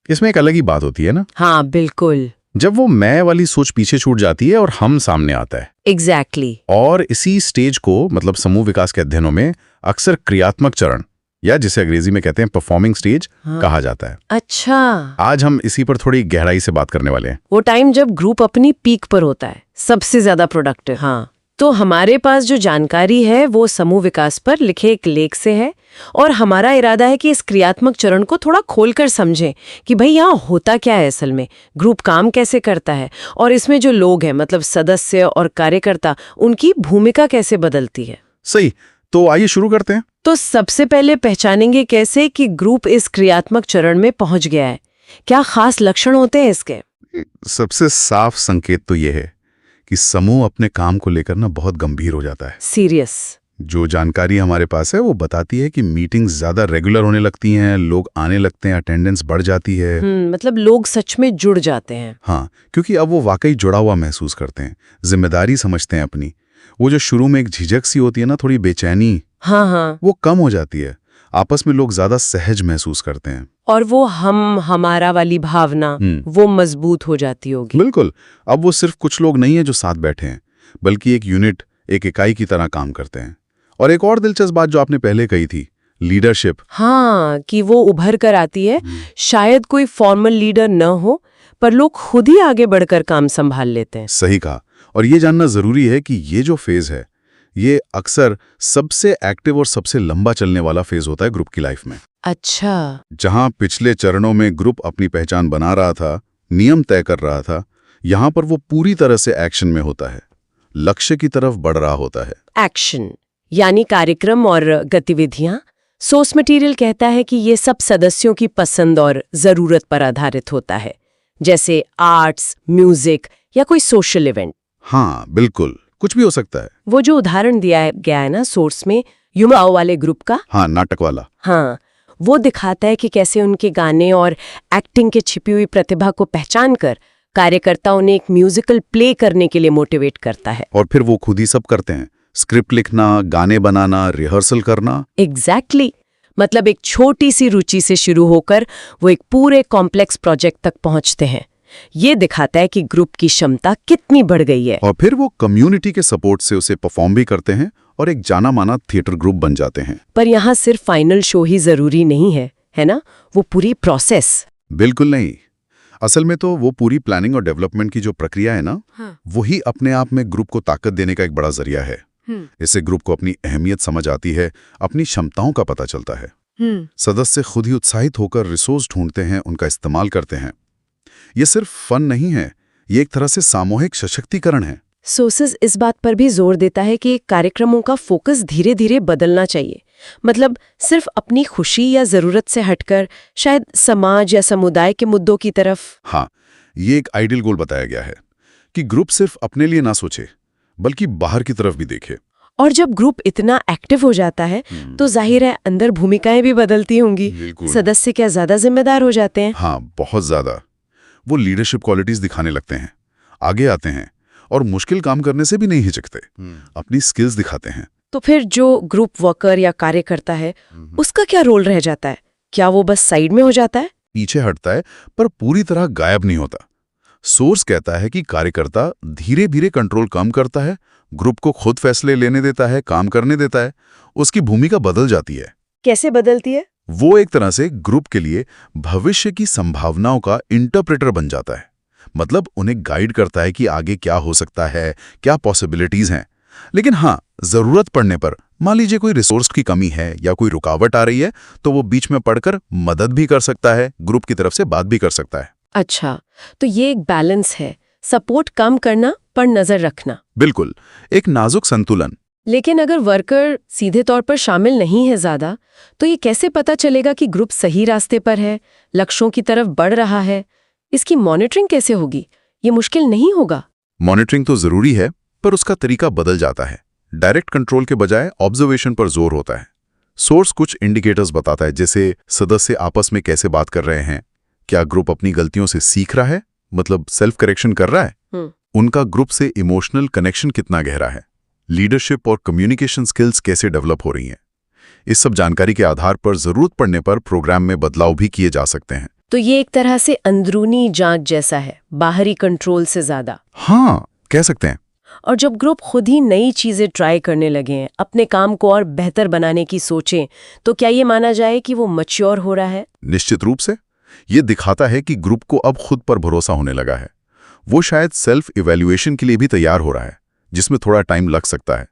इसमें एक अलग ही बात होती है ना। हाँ, बिल्कुल। जब वो मैं वाली सोच पीछे छूट जाती है और हम सामने आता है। एग्जैक्टली। और इसी स्टेज को समूह विकास के अध्ययनों में अक्सर क्रियात्मक चरण, या जिसे अंग्रेजी में कहते हैं परफॉर्मिंग स्टेज, कहा जाता है। अच्छा। आज हम इसी पर थोड़ी गहराई से बात करने वाले हैं। वो टाइम जब ग्रुप अपनी पीक पर होता है, सबसे ज्यादा प्रोडक्टिव। हाँ, तो हमारे पास जो जानकारी है वो समूह विकास पर लिखे एक लेख से है, और हमारा इरादा है कि इस क्रियात्मक चरण को थोड़ा खोलकर समझें कि भाई यहाँ होता क्या है असल में, ग्रुप काम कैसे करता है, और इसमें जो लोग हैं मतलब सदस्य और कार्यकर्ता, उनकी भूमिका कैसे बदलती है। सही, तो आइए शुरू करते हैं। तो सबसे पहले पहचानेंगे कैसे कि ग्रुप इस क्रियात्मक चरण में पहुंच गया है, क्या खास लक्षण होते हैं इसके। सबसे साफ संकेत तो ये है कि समूह अपने काम को लेकर ना बहुत गंभीर हो जाता है। सीरियस। जो जानकारी हमारे पास है वो बताती है कि मीटिंग्स ज्यादा रेगुलर होने लगती हैं, लोग आने लगते हैं, अटेंडेंस बढ़ जाती है। मतलब लोग सच में जुड़ जाते हैं। हाँ, क्योंकि अब वो वाकई जुड़ा हुआ महसूस करते हैं, जिम्मेदारी समझते हैं अपनी। वो जो शुरू में एक झिझक सी होती है ना, थोड़ी बेचैनी, हाँ, वो कम हो जाती है। आपस में लोग ज्यादा सहज महसूस करते हैं। और वो हमारा वाली भावना वो मजबूत हो जाती होगी। बिल्कुल। अब वो सिर्फ कुछ लोग नहीं है जो साथ बैठे हैं, बल्कि एक यूनिट, एक इकाई की तरह काम करते हैं। और एक और दिलचस्प बात जो आपने पहले कही थी, लीडरशिप। हाँ, कि वो उभर कर आती है। शायद कोई फॉर्मल लीडर न हो, पर लोग खुद ही आगे बढ़कर काम संभाल लेते हैं। सही कहा। और ये जानना जरूरी है कि ये जो फेज है, ये अक्सर सबसे एक्टिव और सबसे लंबा चलने वाला फेज होता है ग्रुप की लाइफ में। अच्छा। जहां पिछले चरणों में ग्रुप अपनी पहचान बना रहा था, नियम तय कर रहा था, यहां पर वो पूरी तरह से एक्शन में होता है, लक्ष्य की तरफ बढ़ रहा होता है। एक्शन यानी कार्यक्रम और गतिविधियां। सोर्स मटेरियल कहता है कि ये सब सदस्यों की पसंद और जरूरत पर आधारित होता है, जैसे आर्ट्स, म्यूजिक या कोई सोशल इवेंट। हाँ बिल्कुल, कुछ भी हो सकता है। वो जो उदाहरण दिया गया है ना सोर्स में, युवाओं वाले ग्रुप का, हाँ, नाटक वाला। हाँ, वो दिखाता है कि कैसे उनके गाने और एक्टिंग के छिपी हुई प्रतिभा को पहचान कर कार्यकर्ता उन्हें एक म्यूजिकल प्ले करने के लिए मोटिवेट करता है। और फिर वो खुद ही सब करते हैं, स्क्रिप्ट लिखना, गाने बनाना, रिहर्सल करना। एग्जैक्टली। मतलब एक छोटी सी रुचि से शुरू होकर वो एक पूरे कॉम्प्लेक्स प्रोजेक्ट तक पहुंचते हैं। ये दिखाता है कि ग्रुप की क्षमता कितनी बढ़ गई है। और फिर वो कम्युनिटी के सपोर्ट से उसे परफॉर्म भी करते हैं और एक जाना माना थिएटर ग्रुप बन जाते हैं। पर यहाँ सिर्फ फाइनल शो ही जरूरी नहीं है ना, वो पूरी प्रोसेस। बिल्कुल नहीं। असल में तो वो पूरी प्लानिंग और डेवलपमेंट की जो प्रक्रिया है ना, वही अपने आप में ग्रुप को ताकत देने का एक बड़ा जरिया है। इससे ग्रुप को अपनी अहमियत समझ आती है, अपनी क्षमताओं का पता चलता है। सदस्य खुद ही उत्साहित होकर रिसोर्स ढूंढते हैं, उनका इस्तेमाल करते हैं। ये सिर्फ फन नहीं है, ये एक तरह से सामूहिक सशक्तिकरण है। सोर्सेज इस बात पर भी जोर देता है कि कार्यक्रमों का फोकस धीरे धीरे बदलना चाहिए। मतलब सिर्फ अपनी खुशी या जरूरत से हटकर शायद समाज या समुदाय के मुद्दों की तरफ। हाँ, ये एक आइडियल गोल बताया गया है कि ग्रुप सिर्फ अपने लिए ना सोचे, बल्कि बाहर की तरफ भी देखे। और जब ग्रुप इतना एक्टिव हो जाता है तो जाहिर है अंदर भूमिकाएं भी बदलती होंगी। सदस्य क्या ज्यादा जिम्मेदार हो जाते हैं? हाँ, बहुत ज्यादा। वो लीडरशिप क्वालिटीज दिखाने लगते हैं, आगे आते हैं और मुश्किल काम करने से भी नहीं हिचकते, अपनी स्किल्स दिखाते हैं। तो फिर जो ग्रुप वर्कर या कार्यकर्ता है, उसका क्या रोल रह जाता है? क्या वो बस साइड में हो जाता है, पीछे हटता है, पर पूरी तरह गायब नहीं होता? सोर्स कहता है कि कार्यकर्ता धीरे धीरे कंट्रोल कम करता है, ग्रुप को खुद फैसले लेने देता है, काम करने देता है। उसकी भूमिका बदल जाती है। कैसे बदलती है? वो एक तरह से ग्रुप के लिए भविष्य की संभावनाओं का इंटरप्रेटर बन जाता है। मतलब उन्हें गाइड करता है कि आगे क्या हो सकता है, क्या पॉसिबिलिटीज हैं। लेकिन हाँ, जरूरत पड़ने पर, मान लीजिए कोई रिसोर्स की कमी है या कोई रुकावट आ रही है, तो वो बीच में पड़कर मदद भी कर सकता है, ग्रुप की तरफ से बात भी कर सकता है। अच्छा, तो ये एक बैलेंस है, सपोर्ट कम करना पर नजर रखना। बिल्कुल, एक नाजुक संतुलन। लेकिन अगर वर्कर सीधे तौर पर शामिल नहीं है ज्यादा, तो ये कैसे पता चलेगा कि ग्रुप सही रास्ते पर है, लक्ष्यों की तरफ बढ़ रहा है? इसकी मॉनिटरिंग कैसे होगी? ये मुश्किल नहीं होगा? मॉनिटरिंग तो जरूरी है, पर उसका तरीका बदल जाता है। डायरेक्ट कंट्रोल के बजाय ऑब्जर्वेशन पर जोर होता है। सोर्स कुछ इंडिकेटर्स बताता है, जैसे सदस्य आपस में कैसे बात कर रहे हैं, क्या ग्रुप अपनी गलतियों से सीख रहा है, मतलब सेल्फ करेक्शन कर रहा है, उनका ग्रुप से इमोशनल कनेक्शन कितना गहरा है, लीडरशिप और कम्युनिकेशन स्किल्स कैसे डेवलप हो रही हैं। इस सब जानकारी के आधार पर जरूरत पड़ने पर प्रोग्राम में बदलाव भी किए जा सकते हैं। तो ये एक तरह से अंदरूनी जांच जैसा है, बाहरी कंट्रोल से ज्यादा। हाँ, कह सकते हैं। और जब ग्रुप खुद ही नई चीजें ट्राई करने लगे हैं, अपने काम को और बेहतर बनाने की सोचें, तो क्या ये माना जाए कि वो मैच्योर हो रहा है? निश्चित रूप से। ये दिखाता है कि ग्रुप को अब खुद पर भरोसा होने लगा है। वो शायद सेल्फ इवैल्यूएशन के लिए भी तैयार हो रहा है, जिसमें थोड़ा टाइम लग सकता है।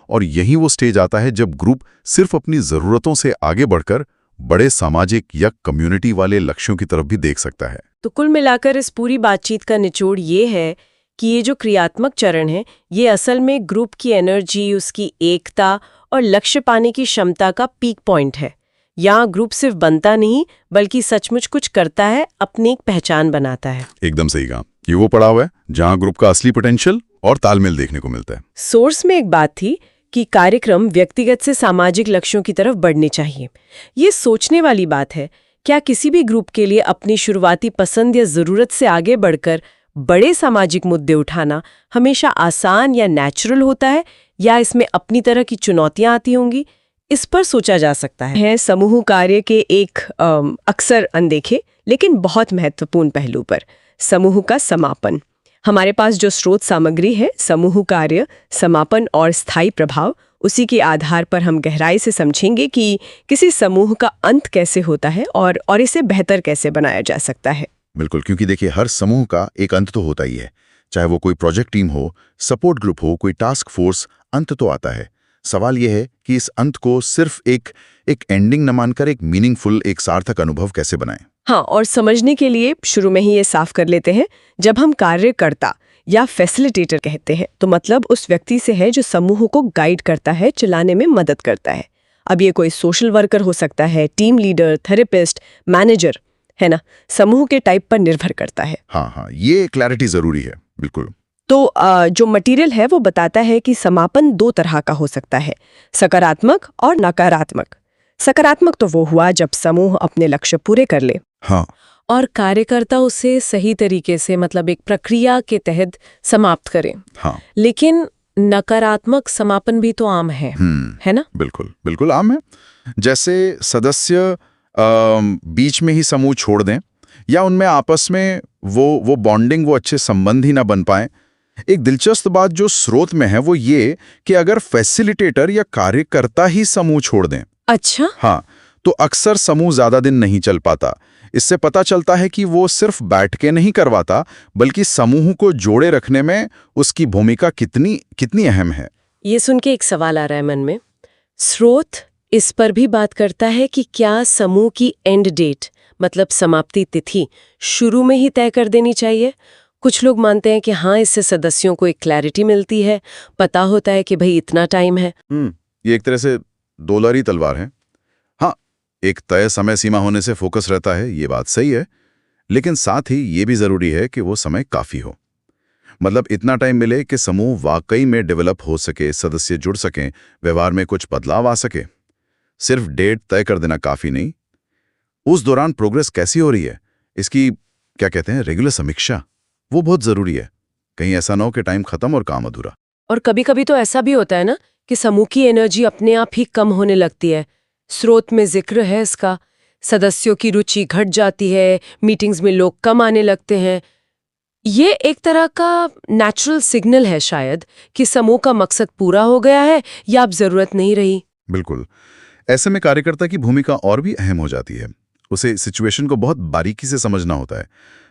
और यही वो स्टेज आता है जब ग्रुप सिर्फ अपनी ज़रूरतों से आगे बढ़कर बड़े सामाजिक या कम्युनिटी वाले लक्ष्यों की तरफ भी देख सकता है। तो कुल मिलाकर इस पूरी बातचीत का निचोड़ ये है कि ये जो क्रियात्मक चरण है, ये असल में ग्रुप की एनर्जी, उसकी एकता और लक्ष्य पाने की क्षमता का पीक पॉइंट है। यहाँ ग्रुप सिर्फ बनता नहीं, बल्कि सचमुच कुछ करता है, अपनी एक पहचान बनाता है। एकदम सही कहा। ये वो पड़ाव है जहां ग्रुप का असली पोटेंशियल और तालमेल देखने को मिलता है। सोर्स में एक बात थी कि कार्यक्रम व्यक्तिगत से सामाजिक लक्ष्यों की तरफ बढ़ने चाहिए। ये सोचने वाली बात है, क्या किसी भी ग्रुप के लिए अपनी शुरुआती पसंद या ज़रूरत से आगे बढ़कर बड़े सामाजिक मुद्दे उठाना हमेशा आसान या नेचुरल होता है, या इसमें अपनी तरह की चुनौतियां आती होंगी? इस पर सोचा जा सकता है समूह कार्य के एक अक्सर अनदेखे लेकिन बहुत महत्वपूर्ण पहलू पर, समूह का समापन। हमारे पास जो स्रोत सामग्री है, समूह कार्य, समापन और स्थायी प्रभाव, उसी के आधार पर हम गहराई से समझेंगे कि किसी समूह का अंत कैसे होता है और इसे बेहतर कैसे बनाया जा सकता है। बिल्कुल, क्योंकि देखिए हर समूह का एक अंत तो होता ही है। चाहे वो कोई प्रोजेक्ट टीम हो, सपोर्ट ग्रुप हो, कोई टास्क फोर्स, अंत तो आता है। सवाल यह है कि इस अंत को सिर्फ एक एंडिंग न मानकर एक मीनिंगफुल, एक सार्थक अनुभव कैसे बनाएं। हाँ, और समझने के लिए शुरू में ही ये साफ कर लेते हैं, जब हम कार्यकर्ता या फैसिलिटेटर कहते हैं तो मतलब उस व्यक्ति से है जो समूह को गाइड करता है, चलाने में मदद करता है। अब ये कोई सोशल वर्कर हो सकता है, टीम लीडर, थेरेपिस्ट, मैनेजर, है ना, समूह के टाइप पर निर्भर करता है। हाँ, ये क्लैरिटी जरूरी है। बिल्कुल। तो जो मटेरियल है वो बताता है कि समापन दो तरह का हो सकता है, सकारात्मक और नकारात्मक। सकारात्मक तो वो हुआ जब समूह अपने लक्ष्य पूरे कर ले, हाँ, और कार्यकर्ता उसे सही तरीके से, मतलब एक प्रक्रिया के तहत समाप्त करें। हाँ, लेकिन नकारात्मक समापन भी तो आम है ना? बिल्कुल आम है। जैसे सदस्य बीच में ही समूह छोड़ दें, या उनमें आपस में वो बॉन्डिंग, वो अच्छे संबंध ही ना बन पाए। एक दिलचस्प बात जो स्रोत में है वो ये कि अगर फैसिलिटेटर या कार्यकर्ता ही समूह छोड़ दें, अच्छा, हाँ, तो अक्सर समूह ज्यादा दिन नहीं चल पाता। इससे पता चलता है कि वो सिर्फ बैठ के नहीं करवाता, बल्कि समूह को जोड़े रखने में उसकी भूमिका कितनी अहम है। ये सुन के एक सवाल आ रहा है मन में। स्रोत इस पर भी बात करता है कि क्या समूह की एंड डेट, मतलब समाप्ति तिथि, शुरू में ही तय कर देनी चाहिए? कुछ लोग मानते हैं कि हाँ, इससे सदस्यों को एक क्लैरिटी मिलती है, पता होता है कि भाई इतना टाइम है। ये एक तरह से दोलरी तलवार है। हाँ, एक तय समय सीमा होने से फोकस रहता है, ये बात सही है, लेकिन साथ ही ये भी जरूरी है कि वो समय काफी हो। मतलब इतना टाइम मिले कि समूह वाकई में डेवलप हो सके, सदस्य जुड़ सकें, व्यवहार में कुछ बदलाव आ सके। सिर्फ डेट तय कर देना काफी नहीं, उस दौरान प्रोग्रेस कैसी हो रही है, इसकी क्या कहते हैं, रेगुलर समीक्षा, वो बहुत जरूरी है। कहीं ऐसा ना हो कि टाइम खत्म और काम अधूरा। और कभी कभी तो ऐसा भी होता है ना कि समूह की एनर्जी अपने आप ही कम होने लगती है। स्रोत में जिक्र है इसका, सदस्यों की रुचि घट जाती है, मीटिंग्स में लोग कम आने लगते हैं। ये एक तरह का नेचुरल सिग्नल है शायद कि समूह का मकसद पूरा हो गया है या अब जरूरत नहीं रही। बिल्कुल, ऐसे में कार्यकर्ता की भूमिका और भी अहम हो जाती है। उसे सिचुएशन को बहुत बारीकी से समझना होता है।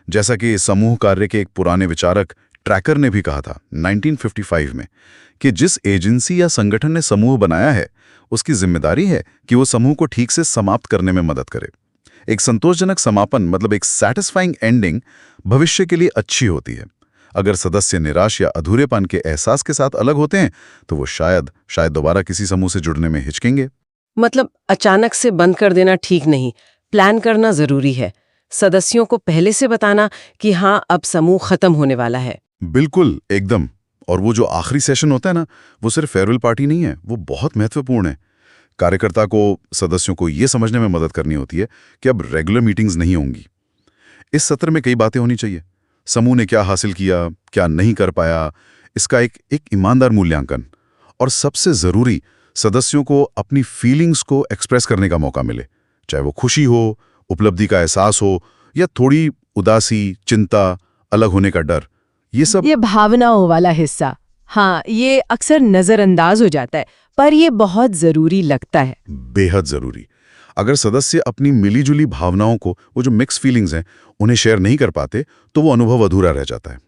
जैसा कि समूह कार्य के एक पुराने विचारक ट्रैकर ने भी कहा था 1955 में, कि जिस एजेंसी या संगठन ने समूह बनाया है, उसकी जिम्मेदारी है कि वो समूह को ठीक से समाप्त करने में मदद करे। एक संतोषजनक समापन, मतलब एक सैटिस्फाइंग एंडिंग, भविष्य के लिए अच्छी होती है। अगर सदस्य निराश या अधूरेपन के एहसास के साथ अलग होते हैं, तो वो शायद दोबारा किसी समूह से जुड़ने में हिचकेंगे। मतलब अचानक से बंद कर देना ठीक नहीं, प्लान करना जरूरी है। सदस्यों को पहले से बताना कि हाँ, अब समूह खत्म होने वाला है। बिल्कुल, एकदम। और वो जो आखिरी सेशन होता है ना, वो सिर्फ फेयरवेल पार्टी नहीं है, वो बहुत महत्वपूर्ण है। कार्यकर्ता को सदस्यों को ये समझने में मदद करनी होती है कि अब रेगुलर मीटिंग्स नहीं होंगी। इस सत्र में कई बातें होनी चाहिए। समूह ने क्या हासिल किया, क्या नहीं कर पाया, इसका एक ईमानदार मूल्यांकन। और सबसे जरूरी, सदस्यों को अपनी फीलिंग्स को एक्सप्रेस करने का मौका मिले, चाहे वो खुशी हो, उपलब्धि का एहसास हो, या थोड़ी उदासी, चिंता, अलग होने का डर। ये भावनाओं वाला हिस्सा, हाँ, ये अक्सर नजरअंदाज हो जाता है, पर ये बहुत जरूरी लगता है। बेहद जरूरी। अगर सदस्य अपनी मिलीजुली भावनाओं को, वो जो मिक्स फीलिंग्स हैं, उन्हें शेयर नहीं कर पाते, तो वो अनुभव अधूरा रह जाता है।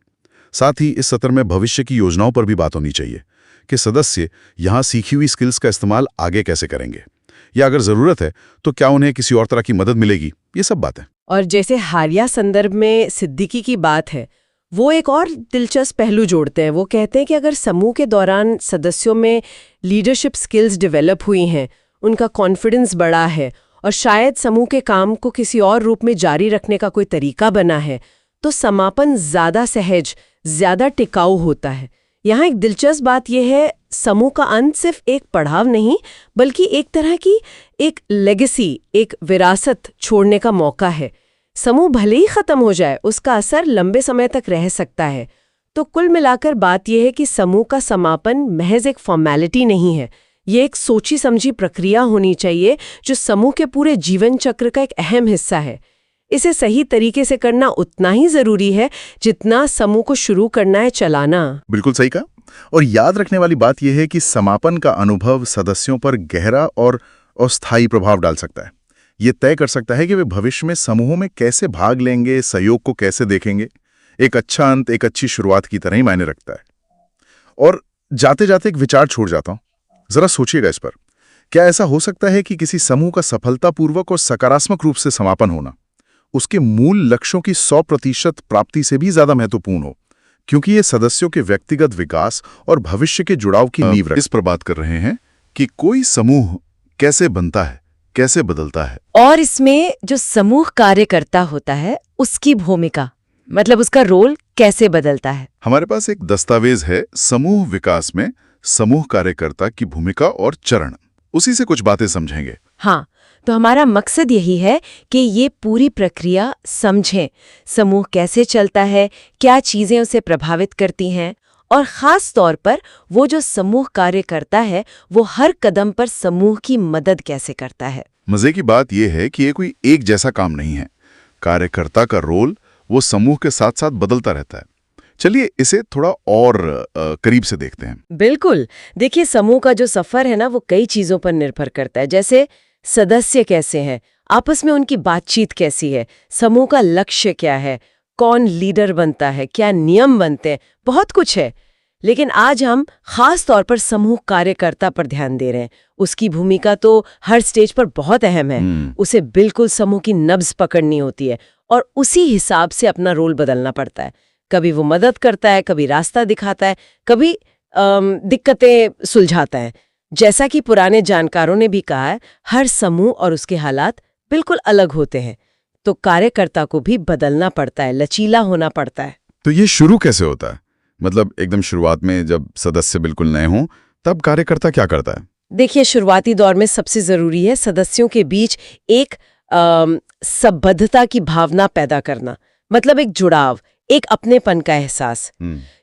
साथ ही इस सत्र में भविष्य की योजनाओं पर भी बात होनी चाहिए कि सदस्य यहाँ सीखी हुई स्किल्स का इस्तेमाल आगे कैसे करेंगे, या अगर ज़रूरत है तो क्या उन्हें किसी और तरह की मदद मिलेगी, ये सब बातें। और जैसे हालिया संदर्भ में सिद्दीकी की बात है, वो एक और दिलचस्प पहलू जोड़ते हैं। वो कहते हैं कि अगर समूह के दौरान सदस्यों में लीडरशिप स्किल्स डेवलप हुई हैं, उनका कॉन्फिडेंस बढ़ा है और शायद समूह के काम को किसी और रूप में जारी रखने का कोई तरीका बना है, तो समापन ज़्यादा सहज, ज़्यादा टिकाऊ होता है। यहाँ एक दिलचस्प बात यह है, समूह का अंत सिर्फ एक पड़ाव नहीं, बल्कि एक तरह की एक लेगेसी, एक विरासत छोड़ने का मौका है। समूह भले ही खत्म हो जाए, उसका असर लंबे समय तक रह सकता है। तो कुल मिलाकर बात यह है कि समूह का समापन महज एक फॉर्मेलिटी नहीं है, ये एक सोची समझी प्रक्रिया होनी चाहिए जो समूह के पूरे जीवन चक्र का एक अहम हिस्सा है। इसे सही तरीके से करना उतना ही जरूरी है जितना समूह को शुरू करना है चलाना। बिल्कुल सही कहा। और याद रखने वाली बात यह है कि समापन का अनुभव सदस्यों पर गहरा और अस्थायी प्रभाव डाल सकता है। ये तय कर सकता है कि वे भविष्य में समूहों में कैसे भाग लेंगे, सहयोग को कैसे देखेंगे। एक अच्छा अंत एक अच्छी शुरुआत की तरह ही मायने रखता है। और जाते जाते एक विचार छोड़ जाता हूं, जरा सोचिएगा इस पर। क्या ऐसा हो सकता है कि किसी समूह का सफलतापूर्वक और सकारात्मक रूप से समापन होना उसके मूल लक्ष्यों की 100% प्राप्ति से भी ज्यादा महत्वपूर्ण हो, क्योंकि ये सदस्यों के व्यक्तिगत विकास और भविष्य के जुड़ाव की नींव इस पर बात कर रहे हैं कि कोई समूह कैसे बनता है, कैसे बदलता है, और इसमें जो समूह कार्यकर्ता होता है उसकी भूमिका, मतलब उसका रोल कैसे बदलता है। हमारे पास एक दस्तावेज है समूह विकास में समूह कार्यकर्ता की भूमिका और चरण। उसी से कुछ बातें समझेंगे। हाँ, तो हमारा मकसद यही है कि ये पूरी प्रक्रिया समझें। समूह कैसे चलता है, क्या चीजें उसे प्रभावित करती हैं, और खास तौर पर वो जो समूह कार्य करता है वो हर कदम पर समूह की मदद कैसे करता है। मजे की बात यह है कि ये कोई एक जैसा काम नहीं है। कार्यकर्ता का रोल वो समूह के साथ साथ बदलता रहता है। चलिए इसे थोड़ा और करीब से देखते हैं। बिल्कुल, देखिए समूह का जो सफर है ना वो कई चीजों पर निर्भर करता है। जैसे सदस्य कैसे हैं, आपस में उनकी बातचीत कैसी है, समूह का लक्ष्य क्या है, कौन लीडर बनता है, क्या नियम बनते हैं, बहुत कुछ है। लेकिन आज हम खास तौर पर समूह कार्यकर्ता पर ध्यान दे रहे हैं। उसकी भूमिका तो हर स्टेज पर बहुत अहम है। उसे बिल्कुल समूह की नब्ज पकड़नी होती है और उसी हिसाब से अपना रोल बदलना पड़ता है। कभी वो मदद करता है, कभी रास्ता दिखाता है, कभी दिक्कतें सुलझाता है। जैसा कि पुराने जानकारों ने भी कहा है, हर समूह और उसके हालात बिल्कुल अलग होते हैं, तो कार्यकर्ता को भी बदलना पड़ता है, लचीला होना पड़ता है। तो ये शुरू कैसे होता है? मतलब एकदम शुरुआत में जब सदस्य बिल्कुल नए हों तब कार्यकर्ता क्या करता है? देखिए, शुरुआती दौर में सबसे जरूरी है सदस्यों के बीच एक संबद्धता की भावना पैदा करना, मतलब एक जुड़ाव, एक अपनेपन का एहसास।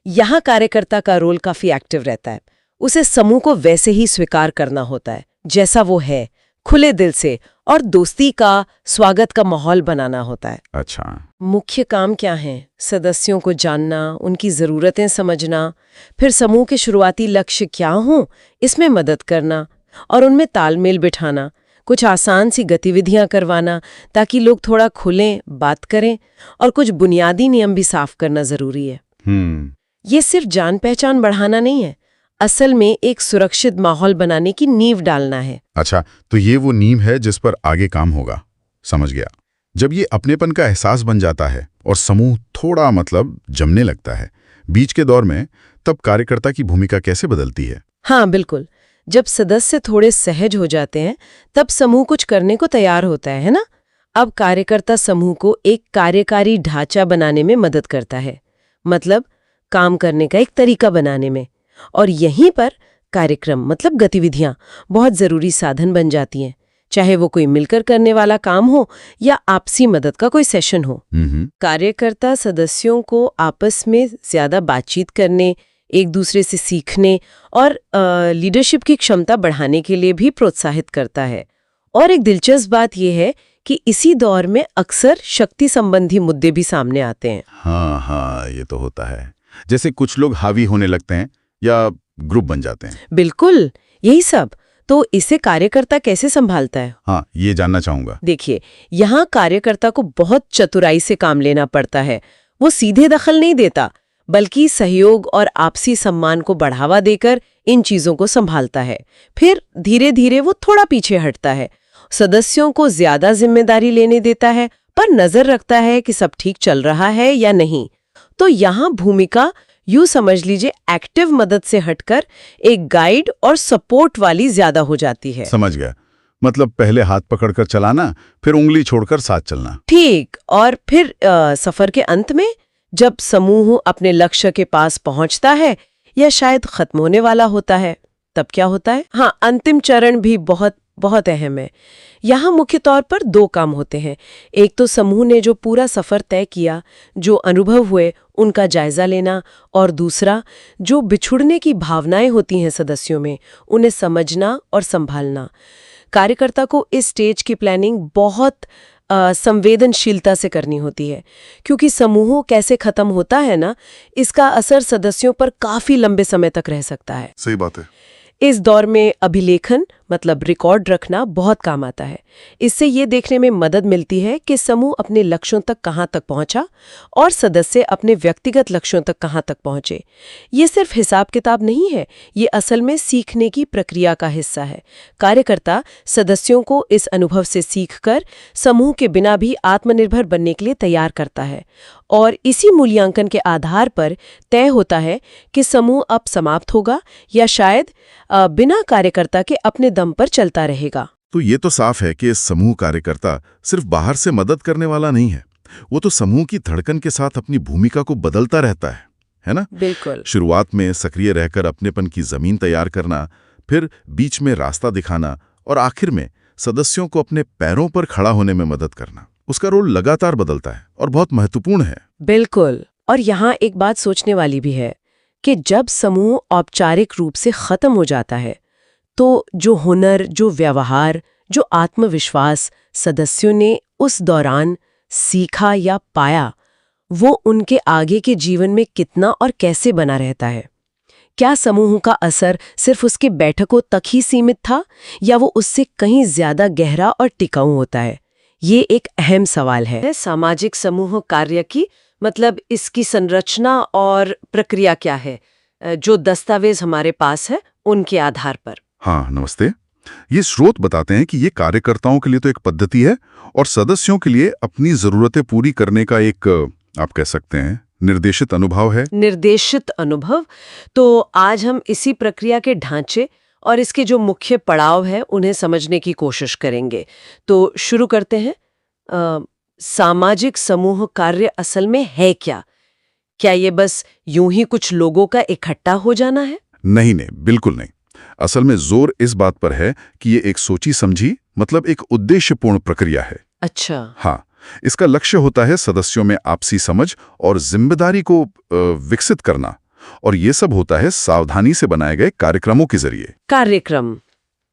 यहाँ कार्यकर्ता का रोल काफी एक्टिव रहता है। उसे समूह को वैसे ही स्वीकार करना होता है जैसा वो है, खुले दिल से, और दोस्ती का, स्वागत का माहौल बनाना होता है। अच्छा, मुख्य काम क्या है? सदस्यों को जानना, उनकी ज़रूरतें समझना, फिर समूह के शुरुआती लक्ष्य क्या हों इसमें मदद करना और उनमें तालमेल बिठाना, कुछ आसान सी गतिविधियां करवाना ताकि लोग थोड़ा खुलें, बात करें, और कुछ बुनियादी नियम भी साफ करना ज़रूरी है। ये सिर्फ जान पहचान बढ़ाना नहीं है, असल में एक सुरक्षित माहौल बनाने की नींव डालना है। अच्छा, तो ये वो नींव है जिस पर आगे काम होगा। समझ गया। जब ये अपनेपन का एहसास बन जाता है और समूह थोड़ा जमने लगता है बीच के दौर में, तब कार्यकर्ता की भूमिका कैसे बदलती है? हाँ बिल्कुल, जब सदस्य थोड़े सहज हो जाते हैं तब समूह कुछ करने को तैयार होता है ना? अब कार्यकर्ता समूह को एक कार्यकारी ढांचा बनाने में मदद करता है, मतलब काम करने का एक तरीका बनाने में। और यहीं पर कार्यक्रम मतलब गतिविधियां बहुत जरूरी साधन बन जाती हैं, चाहे वो कोई मिलकर करने वाला काम हो या आपसी मदद का कोई सेशन हो। कार्यकर्ता सदस्यों को आपस में ज्यादा बातचीत करने, एक दूसरे से सीखने और लीडरशिप की क्षमता बढ़ाने के लिए भी प्रोत्साहित करता है। और एक दिलचस्प बात यह है कि इसी दौर में अक्सर शक्ति संबंधी मुद्दे भी सामने आते हैं। हाँ, ये तो होता है। जैसे कुछ लोग हावी होने लगते हैं या ग्रुप बन जाते हैं। बिल्कुल, यही सब। तो इसे कार्यकर्ता कैसे संभालता है? हाँ, ये जानना चाहूंगा। देखिए, यहाँ कार्यकर्ता को बहुत चतुराई से काम लेना पड़ता है। वो सीधे दखल नहीं देता, बल्कि सहयोग और आपसी सम्मान को बढ़ावा देकर इन चीजों को संभालता है। फिर धीरे धीरे वो थोड़ा पीछे हटता है, सदस्यों को ज्यादा जिम्मेदारी लेने देता है, पर नजर रखता है कि सब ठीक चल रहा है या नहीं। तो यहाँ भूमिका यूं समझ लीजिए एक्टिव मदद से हटकर एक गाइड और सपोर्ट वाली ज्यादा हो जाती है। समझ गया। मतलब पहले हाथ पकड़कर चलाना, फिर उंगली छोड़कर साथ चलना। ठीक। और फिर सफर के अंत में जब समूह अपने लक्ष्य के पास पहुंचता है या शायद खत्म होने वाला होता है, तब क्या होता है? हाँ, अंतिम चरण भी बहुत बहुत अहम है। यहाँ मुख्य तौर पर 2 काम होते हैं। एक तो समूह ने जो पूरा सफर तय किया, जो अनुभव हुए, उनका जायजा लेना, और दूसरा जो बिछुड़ने की भावनाएं होती हैं सदस्यों में, उन्हें समझना और संभालना। कार्यकर्ता को इस स्टेज की प्लानिंग बहुत संवेदनशीलता से करनी होती है, क्योंकि समूह कैसे खत्म होता है ना, इसका असर सदस्यों पर काफी लंबे समय तक रह सकता है। सही बात है। इस दौर में अभिलेखन मतलब रिकॉर्ड रखना बहुत काम आता है। इससे ये देखने में मदद मिलती है कि समूह अपने लक्ष्यों तक कहाँ तक पहुँचा और सदस्य अपने व्यक्तिगत लक्ष्यों तक कहाँ तक पहुँचे। ये सिर्फ हिसाब किताब नहीं है, ये असल में सीखने की प्रक्रिया का हिस्सा है। कार्यकर्ता सदस्यों को इस अनुभव से सीखकर समूह के बिना भी आत्मनिर्भर बनने के लिए तैयार करता है, और इसी मूल्यांकन के आधार पर तय होता है कि समूह अब समाप्त होगा या शायद बिना कार्यकर्ता के अपने दम पर चलता रहेगा। तो ये तो साफ है कि समूह कार्यकर्ता सिर्फ बाहर से मदद करने वाला नहीं है, वो तो समूह की धड़कन के साथ अपनी भूमिका को बदलता रहता है ना? बिल्कुल। शुरुआत में सक्रिय रहकर अपनेपन की जमीन तैयार करना, फिर बीच में रास्ता दिखाना, और आखिर में सदस्यों को अपने पैरों पर खड़ा होने में मदद करना। उसका रोल लगातार बदलता है और बहुत महत्वपूर्ण है। बिल्कुल। और यहाँ एक बात सोचने वाली भी है कि जब समूह औपचारिक रूप से खत्म हो जाता है, तो जो हुनर, जो व्यवहार, जो आत्मविश्वास सदस्यों ने उस दौरान सीखा या पाया, वो उनके आगे के जीवन में कितना और कैसे बना रहता है। क्या समूह का असर सिर्फ उसके बैठकों तक ही सीमित था, या वो उससे कहीं ज्यादा गहरा और टिकाऊ होता है? ये एक अहम सवाल है। सामाजिक समूह कार्य की मतलब इसकी संरचना और प्रक्रिया क्या है, जो दस्तावेज हमारे पास है उनके आधार पर। हाँ, नमस्ते। ये स्रोत बताते हैं कि ये कार्यकर्ताओं के लिए तो एक पद्धति है, और सदस्यों के लिए अपनी जरूरतें पूरी करने का एक, आप कह सकते हैं, निर्देशित अनुभव है। निर्देशित अनुभव। तो आज हम इसी प्रक्रिया के ढांचे और इसके जो मुख्य पड़ाव है उन्हें समझने की कोशिश करेंगे। तो शुरू करते हैं। सामाजिक समूह कार्य असल में है क्या? क्या ये बस यूं ही कुछ लोगों का इकट्ठा हो जाना है? नहीं, बिल्कुल नहीं। असल में जोर इस बात पर है कि ये एक सोची समझी, मतलब एक उद्देश्यपूर्ण प्रक्रिया है। अच्छा। हाँ, इसका लक्ष्य होता है सदस्यों में आपसी समझ और जिम्मेदारी को विकसित करना, और ये सब होता है सावधानी से बनाए गए कार्यक्रमों के जरिए। कार्यक्रम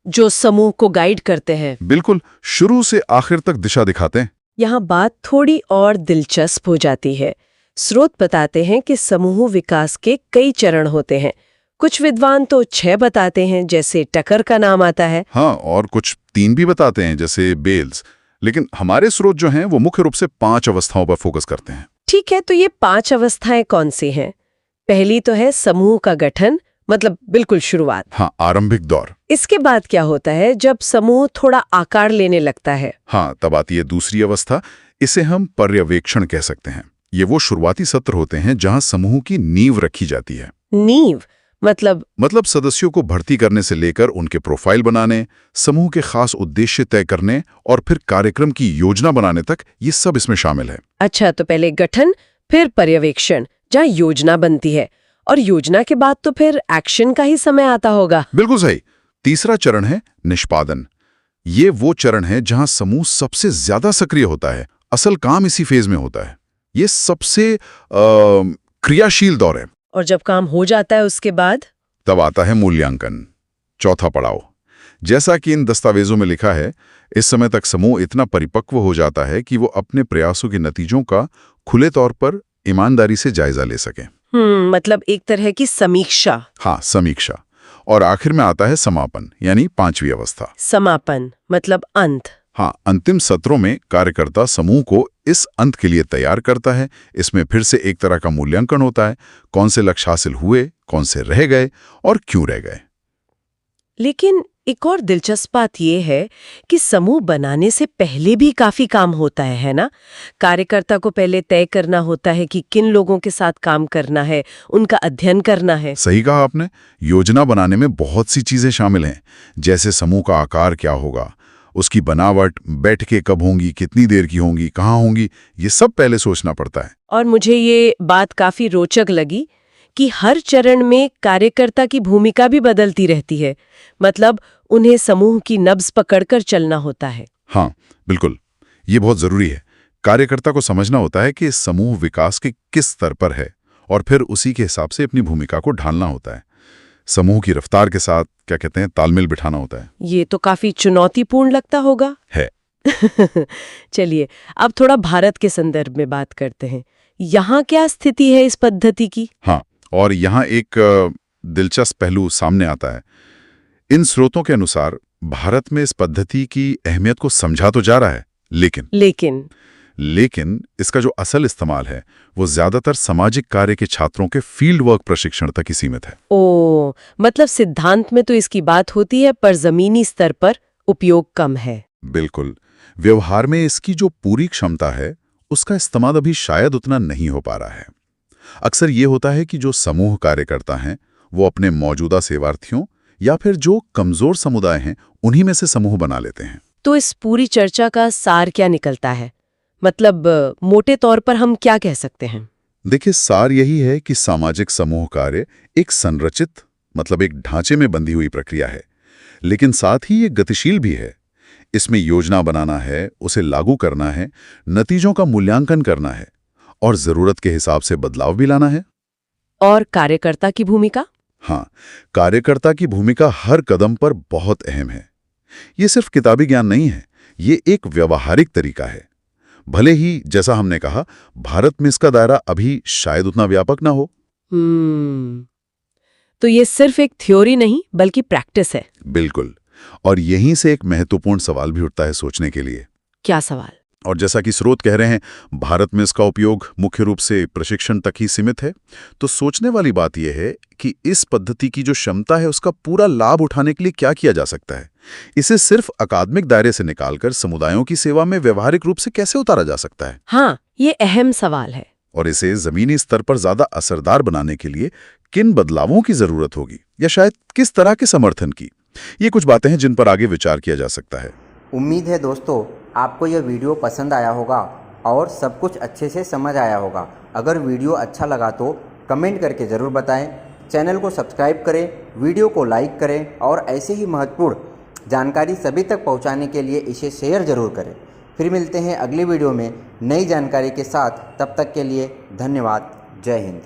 जो समूह को गाइड करते हैं। बिल्कुल, शुरू से आखिर तक दिशा दिखाते हैं। यहाँ बात थोड़ी और दिलचस्प हो जाती है। स्रोत बताते हैं कि समूह विकास के कई चरण होते हैं। कुछ विद्वान तो 6 बताते हैं, जैसे टकर का नाम आता है। हाँ, और कुछ 3 भी बताते हैं, जैसे बेल्स। लेकिन हमारे स्रोत जो हैं वो मुख्य रूप से 5 अवस्थाओं पर फोकस करते हैं। ठीक है, तो ये 5 अवस्थाएं कौन सी हैं? पहली तो है समूह का गठन, मतलब बिल्कुल शुरुआत। हाँ, आरंभिक दौर। इसके बाद क्या होता है जब समूह थोड़ा आकार लेने लगता है? हाँ, तब आती है दूसरी अवस्था। इसे हम पर्यवेक्षण कह सकते हैं। ये वो शुरुआती सत्र होते हैं जहां समूह की नींव रखी जाती है। नींव मतलब सदस्यों को भर्ती करने से लेकर उनके प्रोफाइल बनाने, समूह के खास उद्देश्य तय करने और फिर कार्यक्रम की योजना बनाने तक, ये सब इसमें शामिल है। अच्छा, तो पहले गठन, फिर पर्यवेक्षण, जहाँ योजना बनती है, और योजना के बाद तो फिर एक्शन का ही समय आता होगा। बिल्कुल सही। तीसरा चरण है निष्पादन। ये वो चरण है जहां समूह सबसे ज्यादा सक्रिय होता है। असल काम इसी फेज में होता है। ये सबसे क्रियाशील दौर है। और जब काम हो जाता है उसके बाद तब आता है मूल्यांकन, चौथा पड़ाव। जैसा कि इन दस्तावेजों में लिखा है, इस समय तक समूह इतना परिपक्व हो जाता है कि वो अपने प्रयासों के नतीजों का खुले तौर पर ईमानदारी से जायजा ले सके। मतलब एक तरह की समीक्षा। हाँ, समीक्षा। और आखिर में आता है समापन, यानी 5वीं अवस्था। समापन मतलब अंत। हाँ, अंतिम सत्रों में कार्यकर्ता समूह को इस अंत के लिए तैयार करता है। इसमें फिर से एक तरह का मूल्यांकन होता है, कौन से लक्ष्य हासिल हुए, कौन से रह गए और क्यों रह गए। लेकिन एक और दिलचस्प बात यह है कि समूह बनाने से पहले भी काफी काम होता है ना? कार्यकर्ता को पहले तय करना होता है कि किन लोगों के साथ काम करना है, उनका अध्ययन करना है। सही कहा आपने। योजना बनाने में बहुत सी चीजें शामिल हैं, जैसे समूह का आकार क्या होगा, उसकी बनावट, बैठकें कब होंगी, कितनी देर की होंगी, कहाँ होंगी, ये सब पहले सोचना पड़ता है। और मुझे ये बात काफी रोचक लगी कि हर चरण में कार्यकर्ता की भूमिका भी बदलती रहती है। मतलब उन्हें समूह की नब्ज पकड़कर चलना होता है। हाँ, बिल्कुल, ये बहुत जरूरी है। कार्यकर्ता को समझना होता है कि समूह विकास के किस स्तर पर है और फिर उसी के हिसाब से अपनी भूमिका को ढालना होता है। समूह की रफ्तार के साथ क्या कहते हैं, तालमेल बिठाना होता है। ये तो काफी चुनौतीपूर्ण लगता होगा। है। चलिए अब थोड़ा भारत के संदर्भ में बात करते हैं। यहाँ क्या स्थिति है इस पद्धति की? हाँ, और यहाँ एक दिलचस्प पहलू सामने आता है। इन स्रोतों के अनुसार भारत में इस पद्धति की अहमियत को समझा तो जा रहा है, लेकिन इसका जो असल इस्तेमाल है वो ज्यादातर सामाजिक कार्य के छात्रों के फील्ड वर्क प्रशिक्षण तक ही सीमित है। ओ, मतलब सिद्धांत में तो इसकी बात होती है पर जमीनी स्तर पर उपयोग कम है। बिल्कुल, व्यवहार में इसकी जो पूरी क्षमता है उसका इस्तेमाल अभी शायद उतना नहीं हो पा रहा है। अक्सर ये होता है कि जो समूह कार्यकर्ता हैं वो अपने मौजूदा सेवार्थियों या फिर जो कमजोर समुदाय हैं उन्हीं में से समूह बना लेते हैं। तो इस पूरी चर्चा का सार क्या निकलता है? मतलब मोटे तौर पर हम क्या कह सकते हैं? देखिए, सार यही है कि सामाजिक समूह कार्य एक संरचित, मतलब एक ढांचे में बंधी हुई प्रक्रिया है, लेकिन साथ ही ये गतिशील भी है। इसमें योजना बनाना है, उसे लागू करना है, नतीजों का मूल्यांकन करना है और जरूरत के हिसाब से बदलाव भी लाना है। और कार्यकर्ता की भूमिका? हाँ, कार्यकर्ता की भूमिका हर कदम पर बहुत अहम है। ये सिर्फ किताबी ज्ञान नहीं है, ये एक व्यवहारिक तरीका है। भले ही जैसा हमने कहा, भारत में इसका दायरा अभी शायद उतना व्यापक ना हो। तो ये सिर्फ एक थ्योरी नहीं बल्कि प्रैक्टिस है। बिल्कुल, और यहीं से एक महत्वपूर्ण सवाल भी उठता है सोचने के लिए। क्या सवाल? और जैसा कि स्रोत कह रहे हैं, भारत में इसका उपयोग मुख्य रूप से प्रशिक्षण तक ही सीमित है। तो सोचने वाली बात यह है कि इस पद्धति की जो क्षमता है उसका पूरा लाभ उठाने के लिए क्या किया जा सकता है। इसे सिर्फ अकादमिक दायरे से निकालकर समुदायों की सेवा में व्यवहारिक रूप से कैसे उतारा जा सकता है? हाँ, ये अहम सवाल है। और इसे जमीनी स्तर पर ज्यादा असरदार बनाने के लिए किन बदलावों की जरूरत होगी या शायद किस तरह के समर्थन की, ये कुछ बातें हैं जिन पर आगे विचार किया जा सकता है। उम्मीद है दोस्तों आपको यह वीडियो पसंद आया होगा और सब कुछ अच्छे से समझ आया होगा। अगर वीडियो अच्छा लगा तो कमेंट करके ज़रूर बताएं, चैनल को सब्सक्राइब करें, वीडियो को लाइक करें और ऐसे ही महत्वपूर्ण जानकारी सभी तक पहुंचाने के लिए इसे शेयर ज़रूर करें। फिर मिलते हैं अगली वीडियो में नई जानकारी के साथ। तब तक के लिए धन्यवाद। जय हिंद।